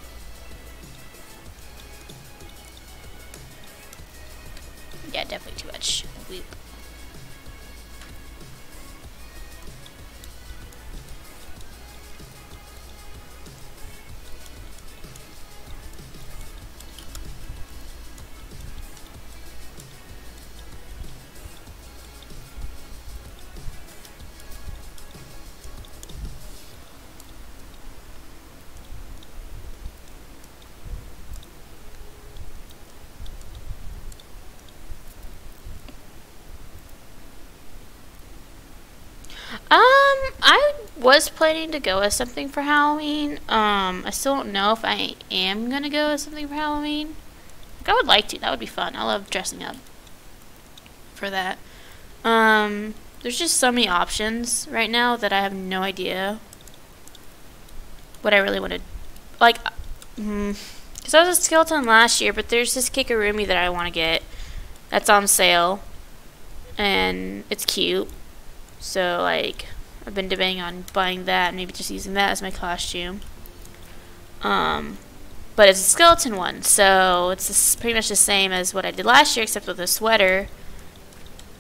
[SPEAKER 1] Yeah, definitely too much. Weep. I was planning to go as something for Halloween. I still don't know if I am gonna go as something for Halloween. Like, I would like to. That would be fun. I love dressing up for that. There's just so many options right now that I have no idea what I really want to, like, because I was a skeleton last year, but there's this Kigurumi that I want to get that's on sale, and it's cute. So, like, I've been debating on buying that and maybe just using that as my costume. But it's a skeleton one, so it's pretty much the same as what I did last year, except with a sweater.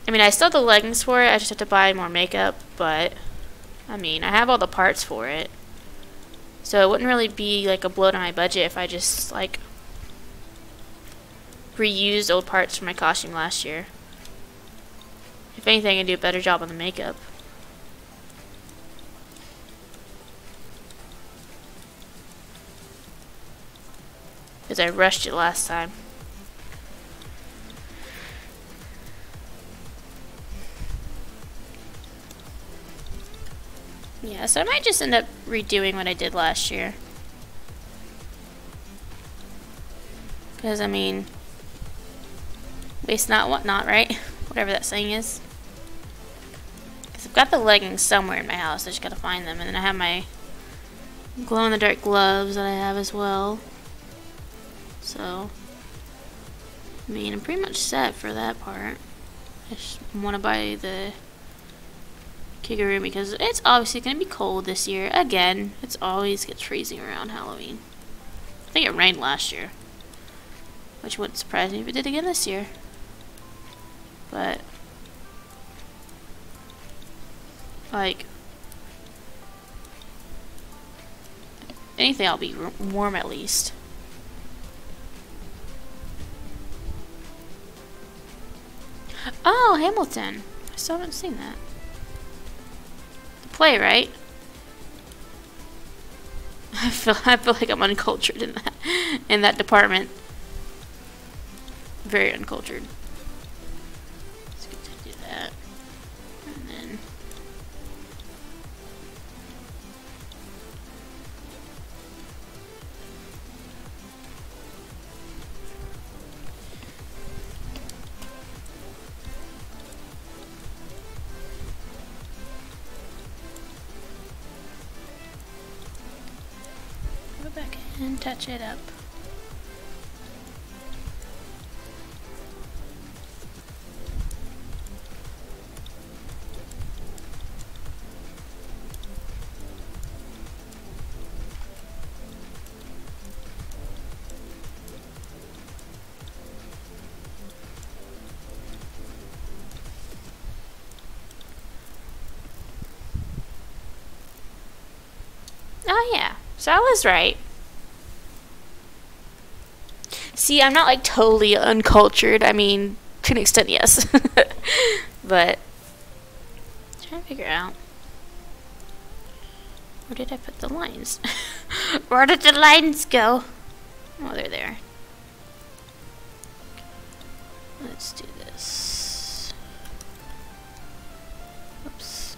[SPEAKER 1] I mean, I still have the leggings for it, I just have to buy more makeup, but, I mean, I have all the parts for it. So it wouldn't really be, like, a blow to my budget if I just, like, reused old parts from my costume last year. If anything, I can do a better job on the makeup. Because I rushed it last time. Yeah, so I might just end up redoing what I did last year. Because, I mean, waste not, what not, right? Whatever that saying is. Because I've got the leggings somewhere in my house. I just gotta find them. And then I have my glow-in-the-dark gloves that I have as well. So, I mean, I'm pretty much set for that part. I just want to buy the Kigurumi because it's obviously going to be cold this year. Again, it's always gets freezing around Halloween. I think it rained last year, which wouldn't surprise me if it did again this year. But, like, anything, I'll be warm at least. Oh, Hamilton. I still haven't seen that. The play, right? I feel like I'm uncultured in that department. Very uncultured. Let's get to do that. And then And touch it up. Oh yeah, so I was right. See, I'm not like totally uncultured. I mean, to an extent, yes. But I'm trying to figure out, where did I put the lines? Where did the lines go? Oh, they're there. Let's do this. Oops.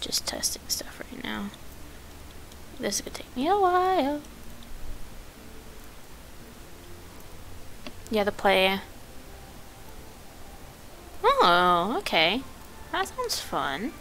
[SPEAKER 1] Just testing stuff right now. This is gonna take me a while. Yeah, the play. Oh, okay. That sounds fun.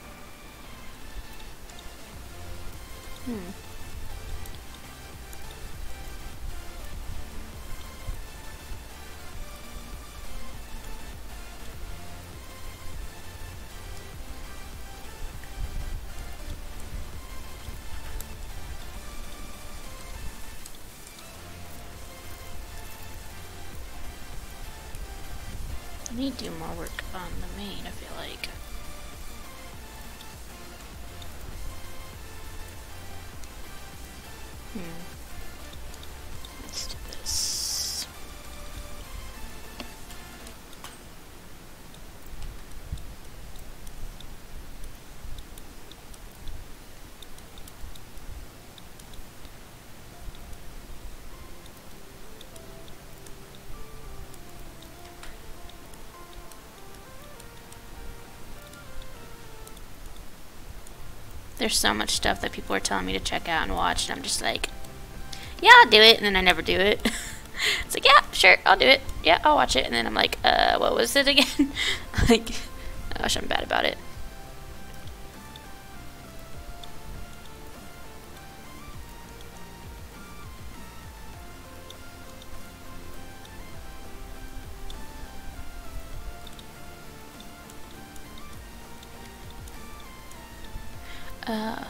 [SPEAKER 1] I need to do more work on the main, I feel like. Let's do this. There's so much stuff that people are telling me to check out and watch, and I'm just like, yeah, I'll do it, and then I never do it. It's like, yeah, sure, I'll do it. Yeah, I'll watch it, and then I'm like, what was it again? Like, gosh, I'm bad about it.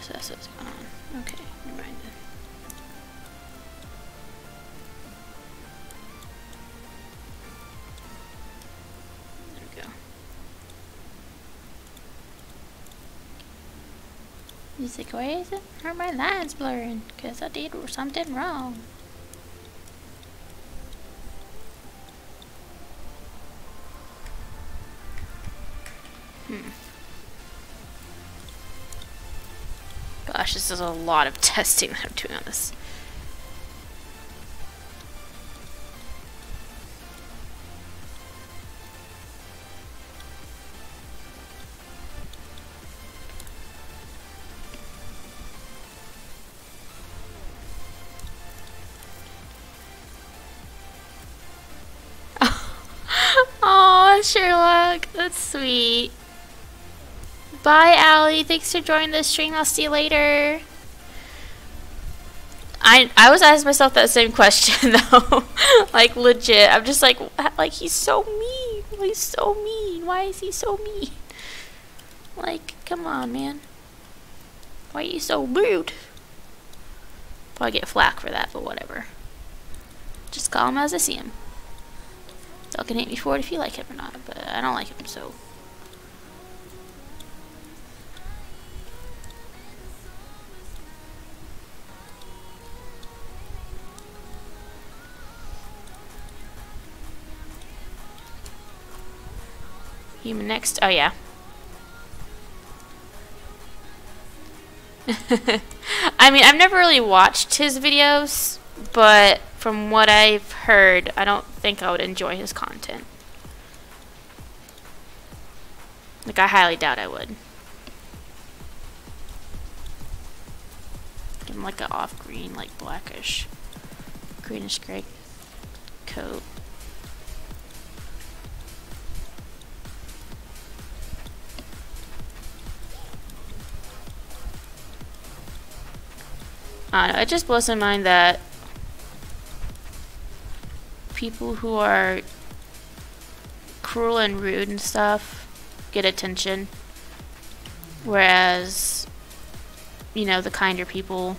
[SPEAKER 1] So that's what's going on. Okay, never mind then. There we go. He's like, why is it? Are my lines blurring? Because I did something wrong. Gosh, this is a lot of testing that I'm doing on this. Oh, Sherlock, that's sweet. Bye, Allie. Thanks for joining the stream. I'll see you later. I was asking myself that same question though. Like legit. I'm just like he's so mean. He's so mean. Why is he so mean? Like, come on, man. Why are you so rude? Probably get flack for that, but whatever. Just call him as I see him. Y'all can hate me for it if you like him or not, but I don't like him, so. Human next. Oh, yeah. I mean, I've never really watched his videos, but from what I've heard, I don't think I would enjoy his content. Like, I highly doubt I would. him like an off green, like blackish, greenish gray coat. I don't know, it just blows my mind that people who are cruel and rude and stuff get attention, whereas, you know, the kinder people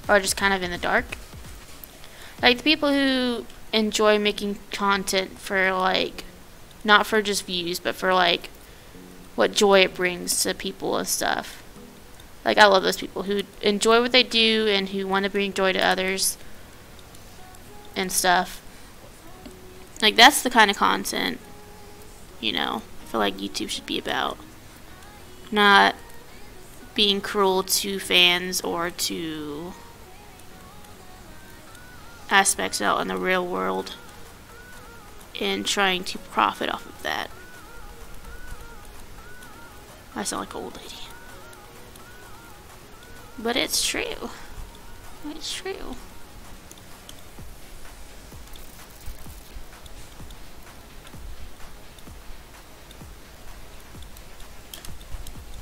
[SPEAKER 1] are just kind of in the dark. Like, the people who enjoy making content for, like, not for just views, but for, like, what joy it brings to people and stuff. Like, I love those people who enjoy what they do and who want to bring joy to others and stuff. Like, that's the kind of content, you know, I feel like YouTube should be about. Not being cruel to fans or to aspects out in the real world and trying to profit off of that. I sound like an old lady. But it's true. It's true.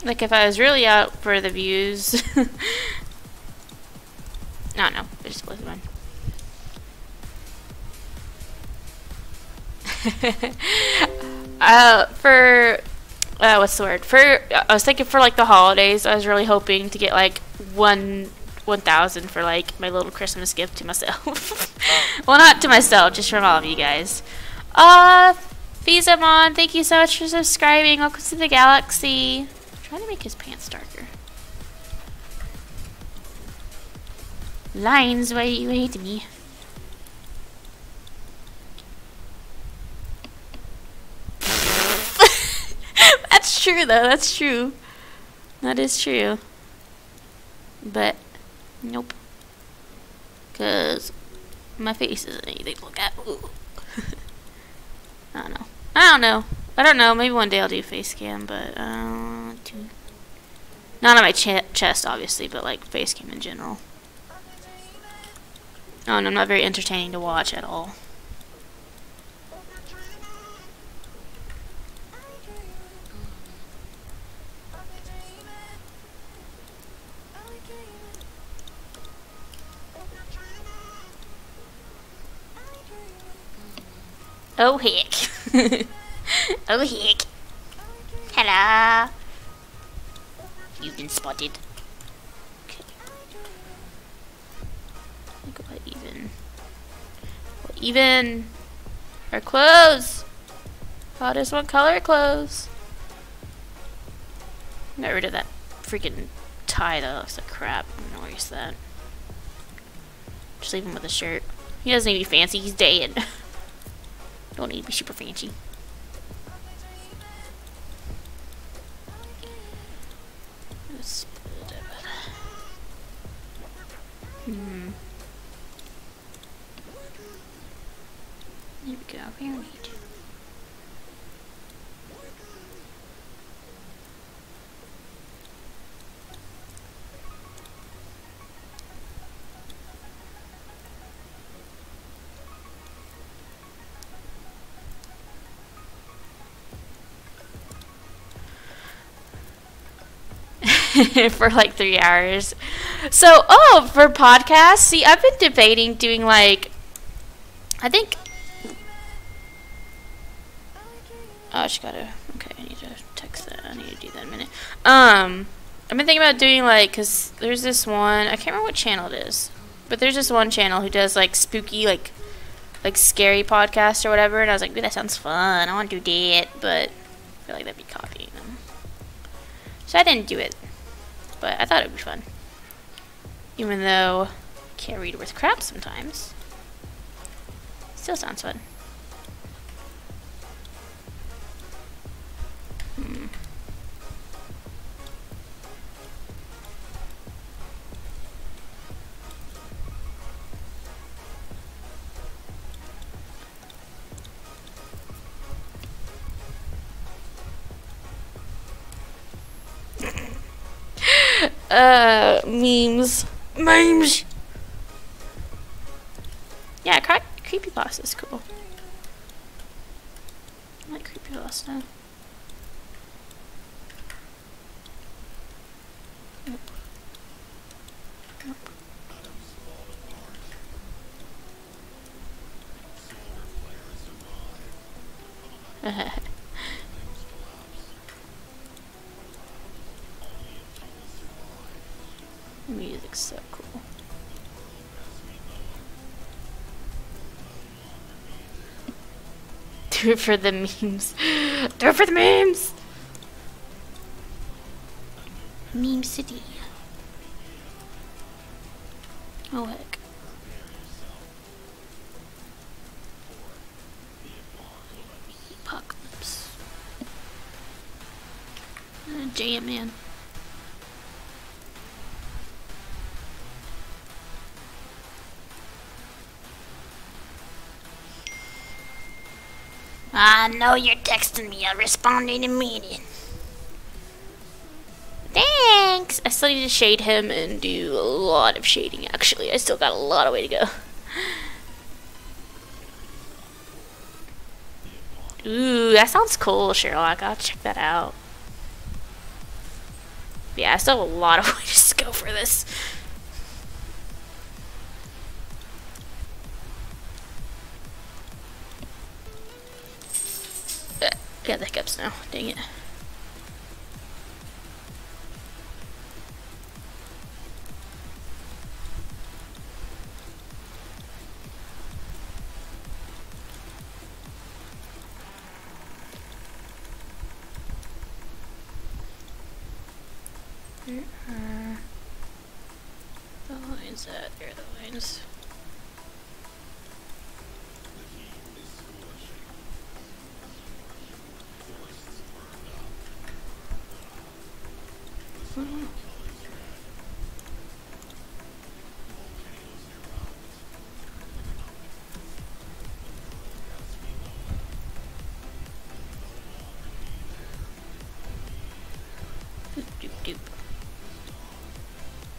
[SPEAKER 1] Like, if I was really out for the views, I don't know, it just wasn't fun. What's the word? I was thinking for like the holidays, I was really hoping to get like 1,000 for like my little Christmas gift to myself. Well, not to myself, just from all of you guys. Fizamon, thank you so much for subscribing. Welcome to the galaxy. I'm trying to make his pants darker. Lines, why you hate me? That's true, though. That's true. That is true. But, nope. Because my face isn't anything to look at. Ooh. I don't know. I don't know. Maybe one day I'll do face cam, but, not on my chest, obviously, but, like, face cam in general. Oh, and I'm not very entertaining to watch at all. Oh heck. Oh heck. Hello. You've been spotted. Okay. Look at what even. What even? Our clothes. Oh, there's one color clothes. Got rid of that freaking tie that looks like crap. I'm gonna erase that. Just leave him with a shirt. He doesn't need to be fancy. He's dead. Don't need to be super fancy. Let's put it up. There we go. Very neat. For like 3 hours. So, for podcasts, see, I've been debating doing like, I think, I just gotta, okay, I need to text that, I need to do that in a minute. I've been thinking about doing like, cause there's this one, I can't remember what channel it is, but there's this one channel who does like spooky, like scary podcasts or whatever, and I was like, dude, that sounds fun, I want to do that, but I feel like that'd be copying them. So I didn't do it. But I thought it would be fun. Even though I can't read worth crap sometimes. Still sounds fun. Memes. Memes! Yeah, creepypasta is cool. I like creepypasta. The music's so cool. Do it for the memes. Do it for the memes! Meme City. Oh heck. Apocalypse. Jam man. I know you're texting me. I'll respond in a minute. Thanks! I still need to shade him and do a lot of shading, actually. I still got a lot of way to go. Ooh, that sounds cool, Sherlock. I'll check that out. Yeah, I still have a lot of ways to go for this. Got the hiccups now. Dang it. Where are the lines at? There are the lines. Doop, doop, doop.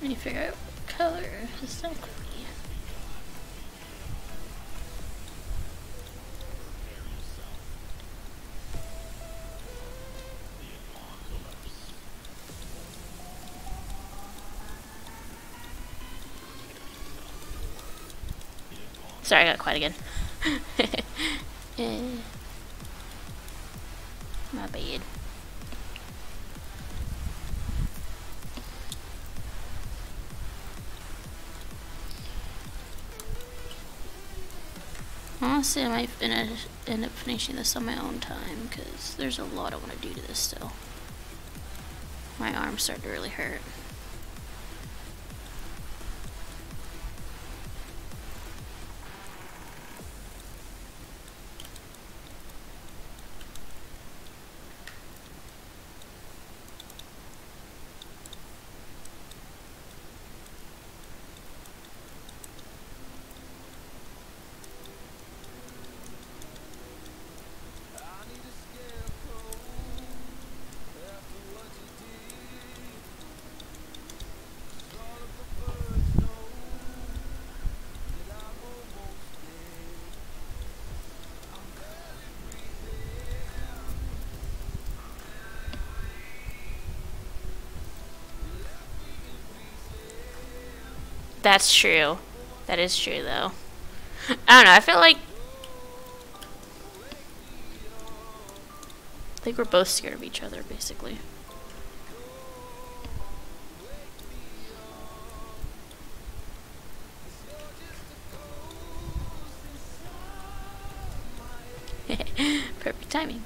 [SPEAKER 1] I need to figure out what color exactly. Sorry, I got quiet again. My bad. Honestly, I might end up finishing this on my own time, because there's a lot I want to do to this still. My arm's starting to really hurt. That's true. That is true, though. I don't know, I feel like we're both scared of each other, basically. Perfect timing.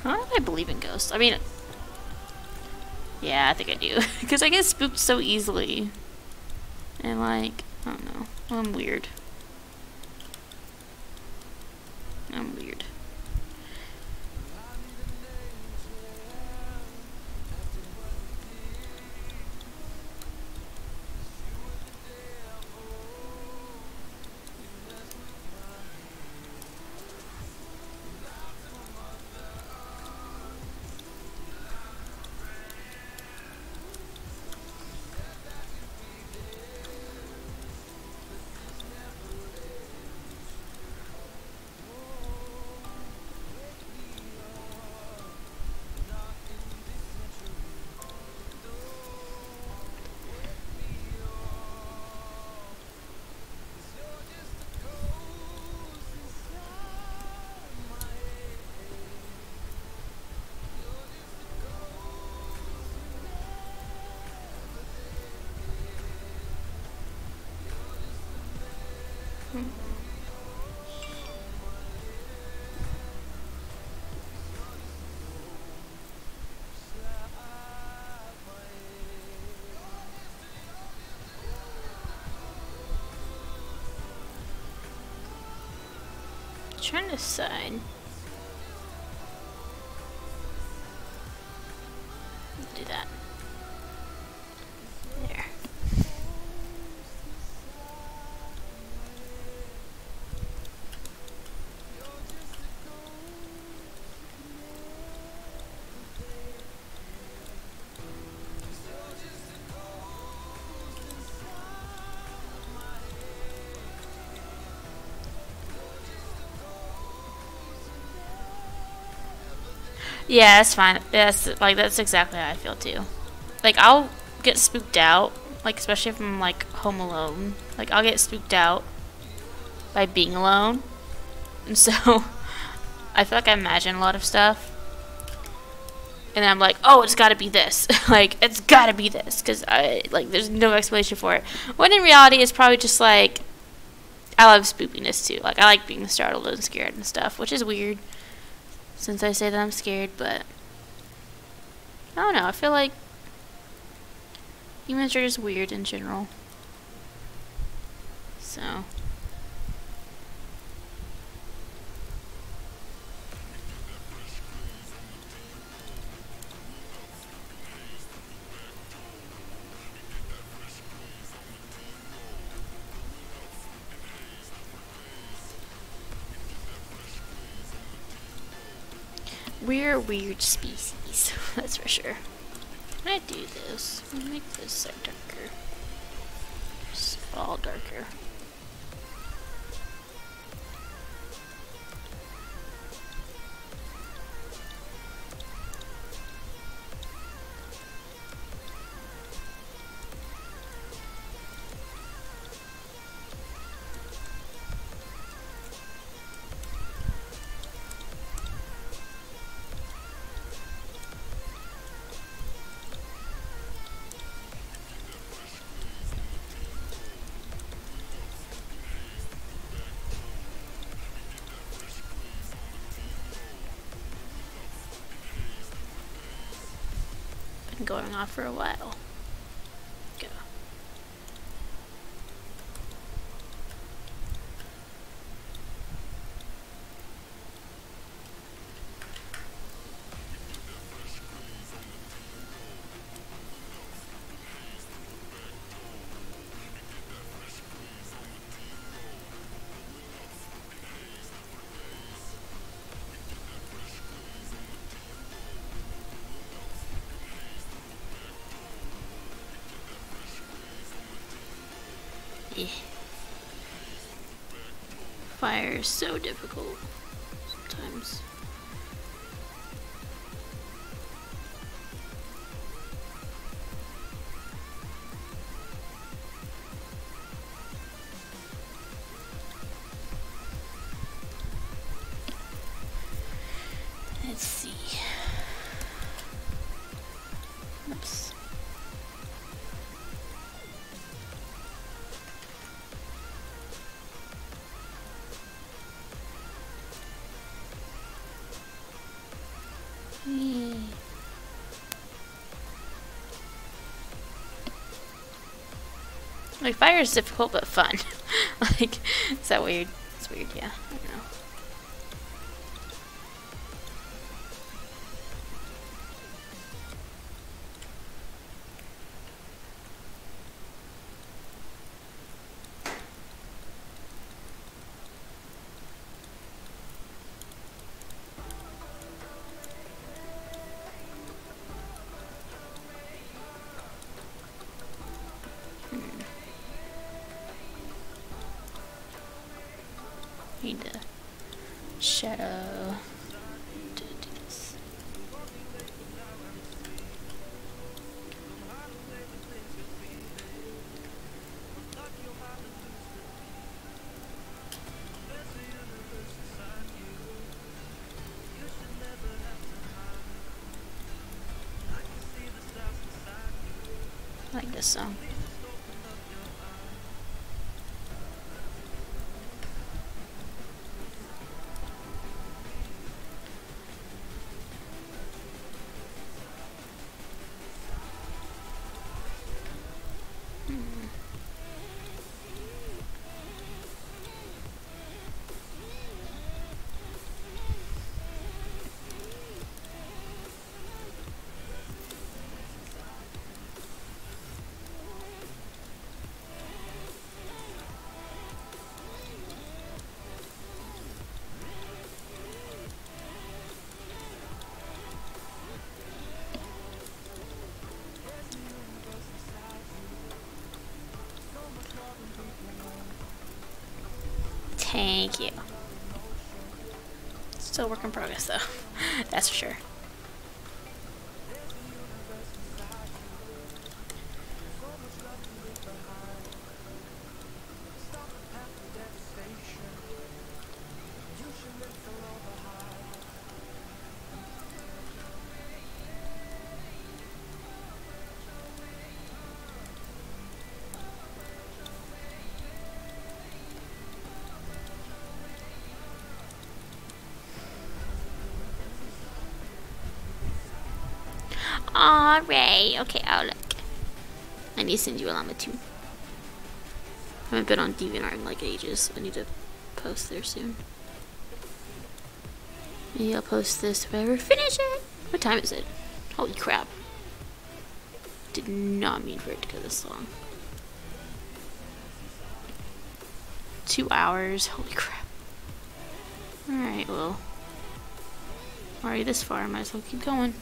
[SPEAKER 1] I don't know if I believe in ghosts. I mean, yeah, I think I do. Because I get spooked so easily. And like, I don't know. I'm weird. I'm weird. Trying to decide. Do that. There. Yeah, that's fine. That's exactly how I feel too. Like, I'll get spooked out, like, especially if I'm like home alone. Like, I'll get spooked out by being alone. And so I feel like I imagine a lot of stuff. And then I'm like, oh, it's gotta be this. Like, it's gotta be this. Because there's no explanation for it. When in reality, it's probably just like, I love spookiness too. Like, I like being startled and scared and stuff, which is weird. Since I say that I'm scared, but I don't know, I feel like humans are just weird in general. So we're a weird species, that's for sure. When I do this, I'm gonna make this like darker. Just all darker. Been going on for a while. Go. Yeah. Fire is so difficult sometimes. Let's see. Oops. Like, fire is difficult but fun. Like, is that weird? It's weird, yeah. I don't know. Need to shadow. Do this. I like this song. Thank you. Still work in progress though. That's for sure. Aw, Ray. Okay, I'll look. I need to send you a llama too. I haven't been on DeviantArt in like ages. I need to post there soon. Maybe I'll post this if I ever finish it. What time is it? Holy crap. Did not mean for it to go this long. 2 hours. Holy crap. Alright, well. Already this far, I might as well keep going.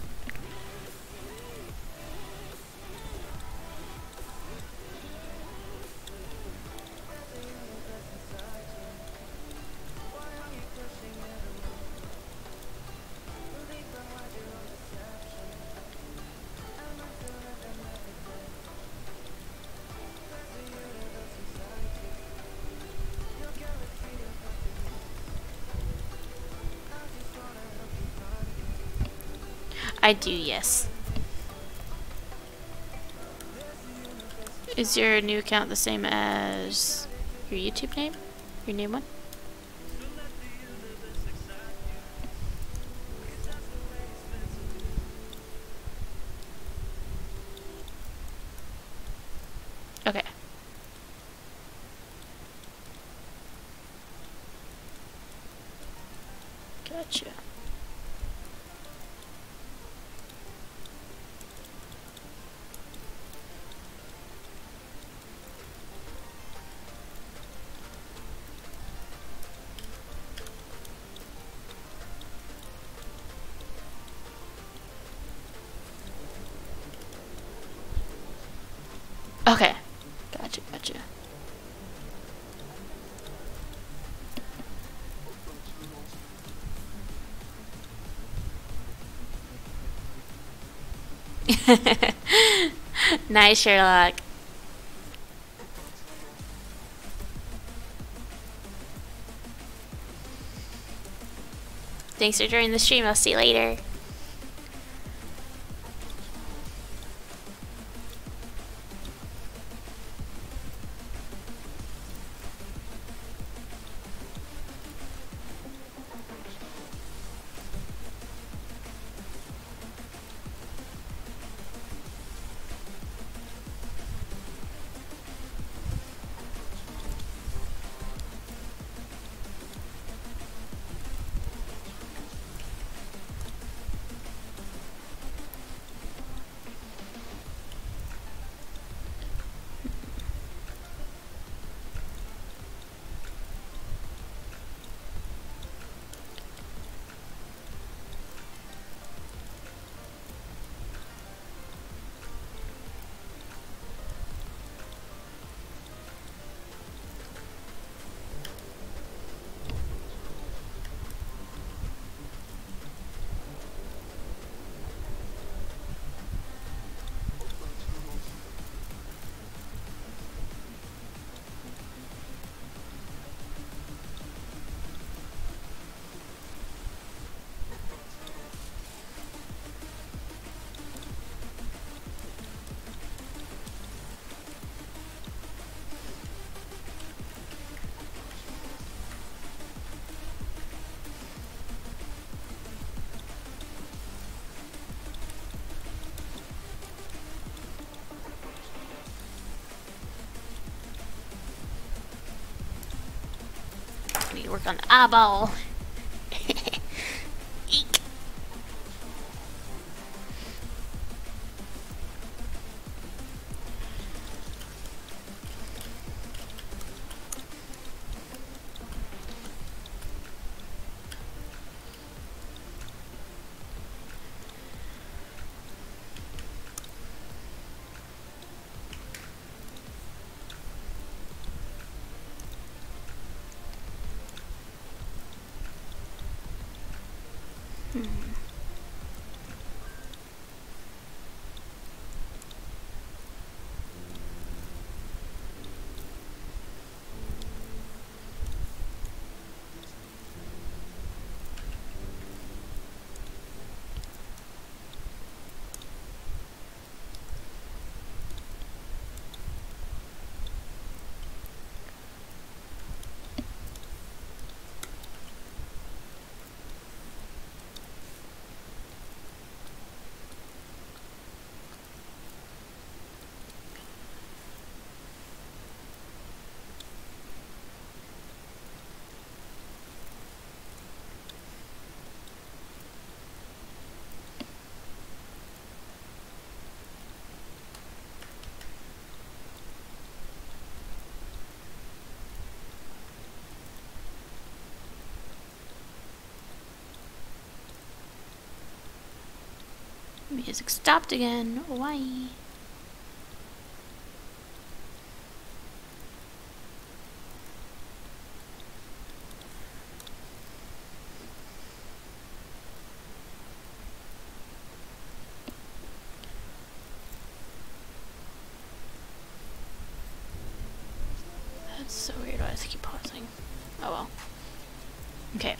[SPEAKER 1] I do, yes. Is your new account the same as your YouTube name? Your new one? Okay. Gotcha. Okay. Gotcha, gotcha. Nice, Sherlock. Thanks for joining the stream. I'll see you later. to work on the eyeball. Eek. Music stopped again. Why? That's so weird. Why does it keep pausing? Oh well. Okay.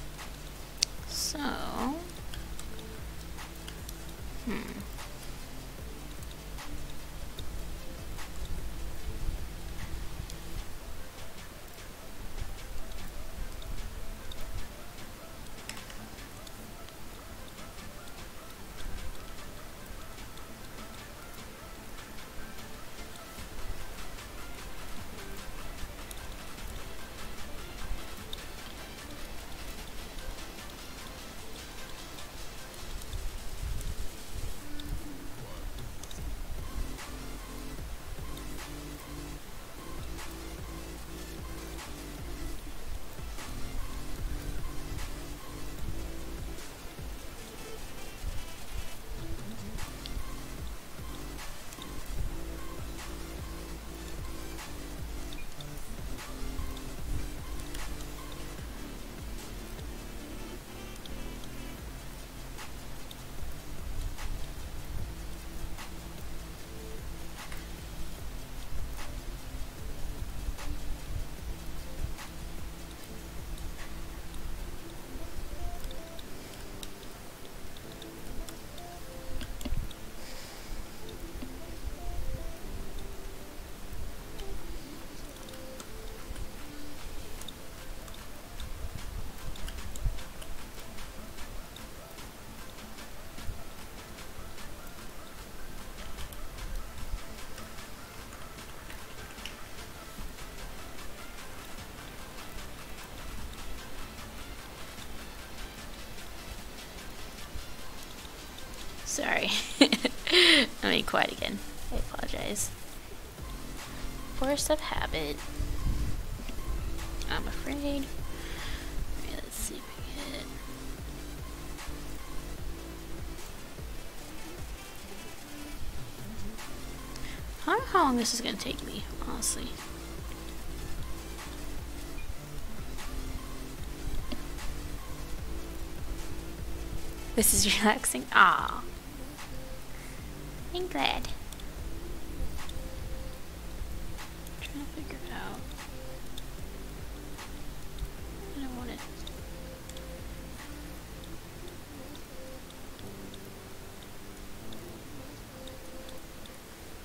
[SPEAKER 1] So. Sorry. Let me quiet again. I apologize. Force of habit. I'm afraid. Okay, let's see if we get it. I don't know how long this is going to take me, honestly. This is relaxing. Ah, I'm glad. Trying to figure it out. I don't want it.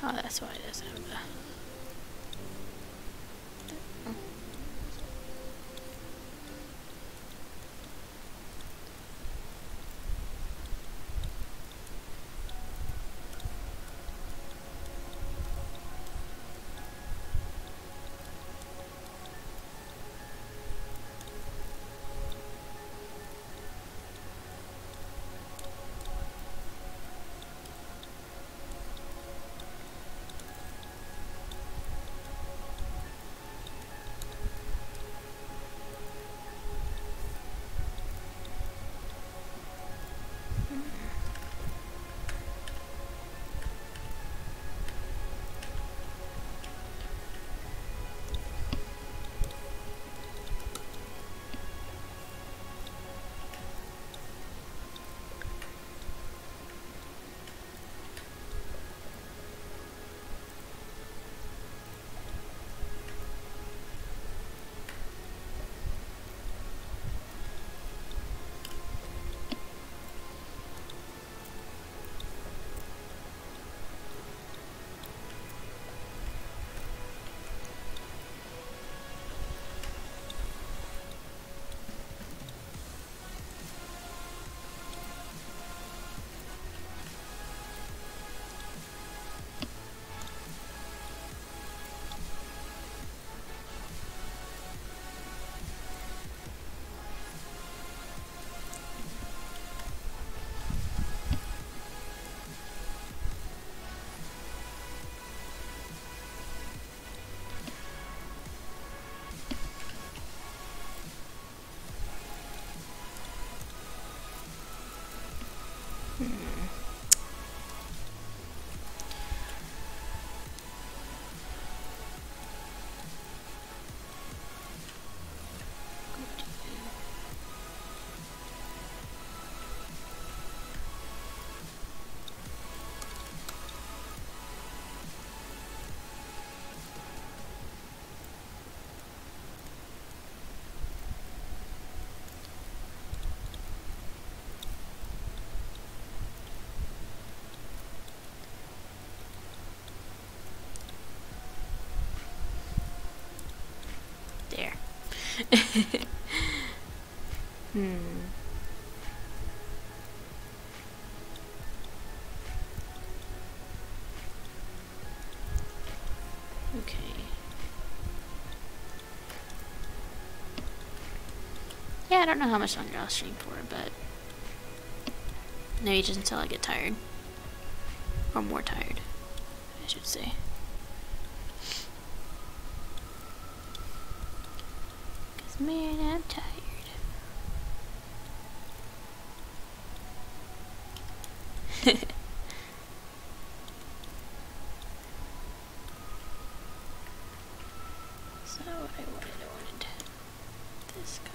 [SPEAKER 1] Oh, that's why it doesn't have the. Okay. Yeah, I don't know how much longer I'll stream for, but maybe just until I get tired. Or more tired, I should say. Cause man, I'm tired. So what I wanted this color.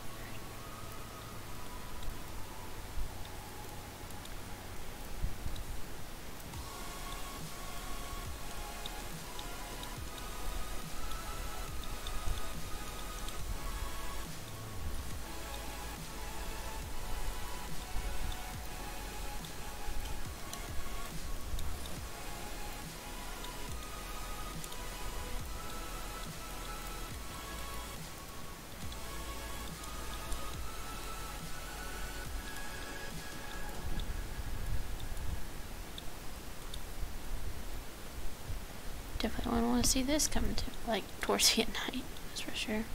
[SPEAKER 1] Definitely wouldn't want to see this coming to like towards the night, that's for sure.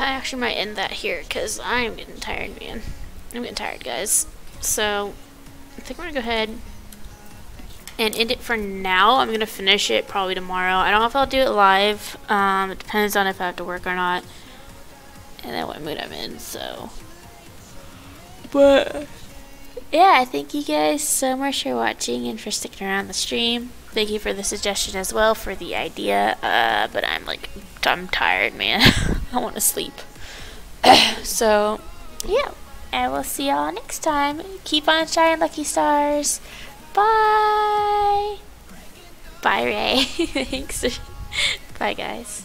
[SPEAKER 1] I actually might end that here because I'm getting tired, man. I'm getting tired, guys. So I think we're gonna go ahead and end it for now. I'm gonna finish it probably tomorrow. I don't know if I'll do it live. It depends on if I have to work or not, and then what mood I'm in. So, but yeah, thank you guys so much for watching and for sticking around the stream. Thank you for the suggestion as well for the idea. But I'm tired, man. I want to sleep. So, yeah. I will see y'all next time. Keep on shining, lucky stars. Bye. Bye, Ray. Thanks. Bye, guys.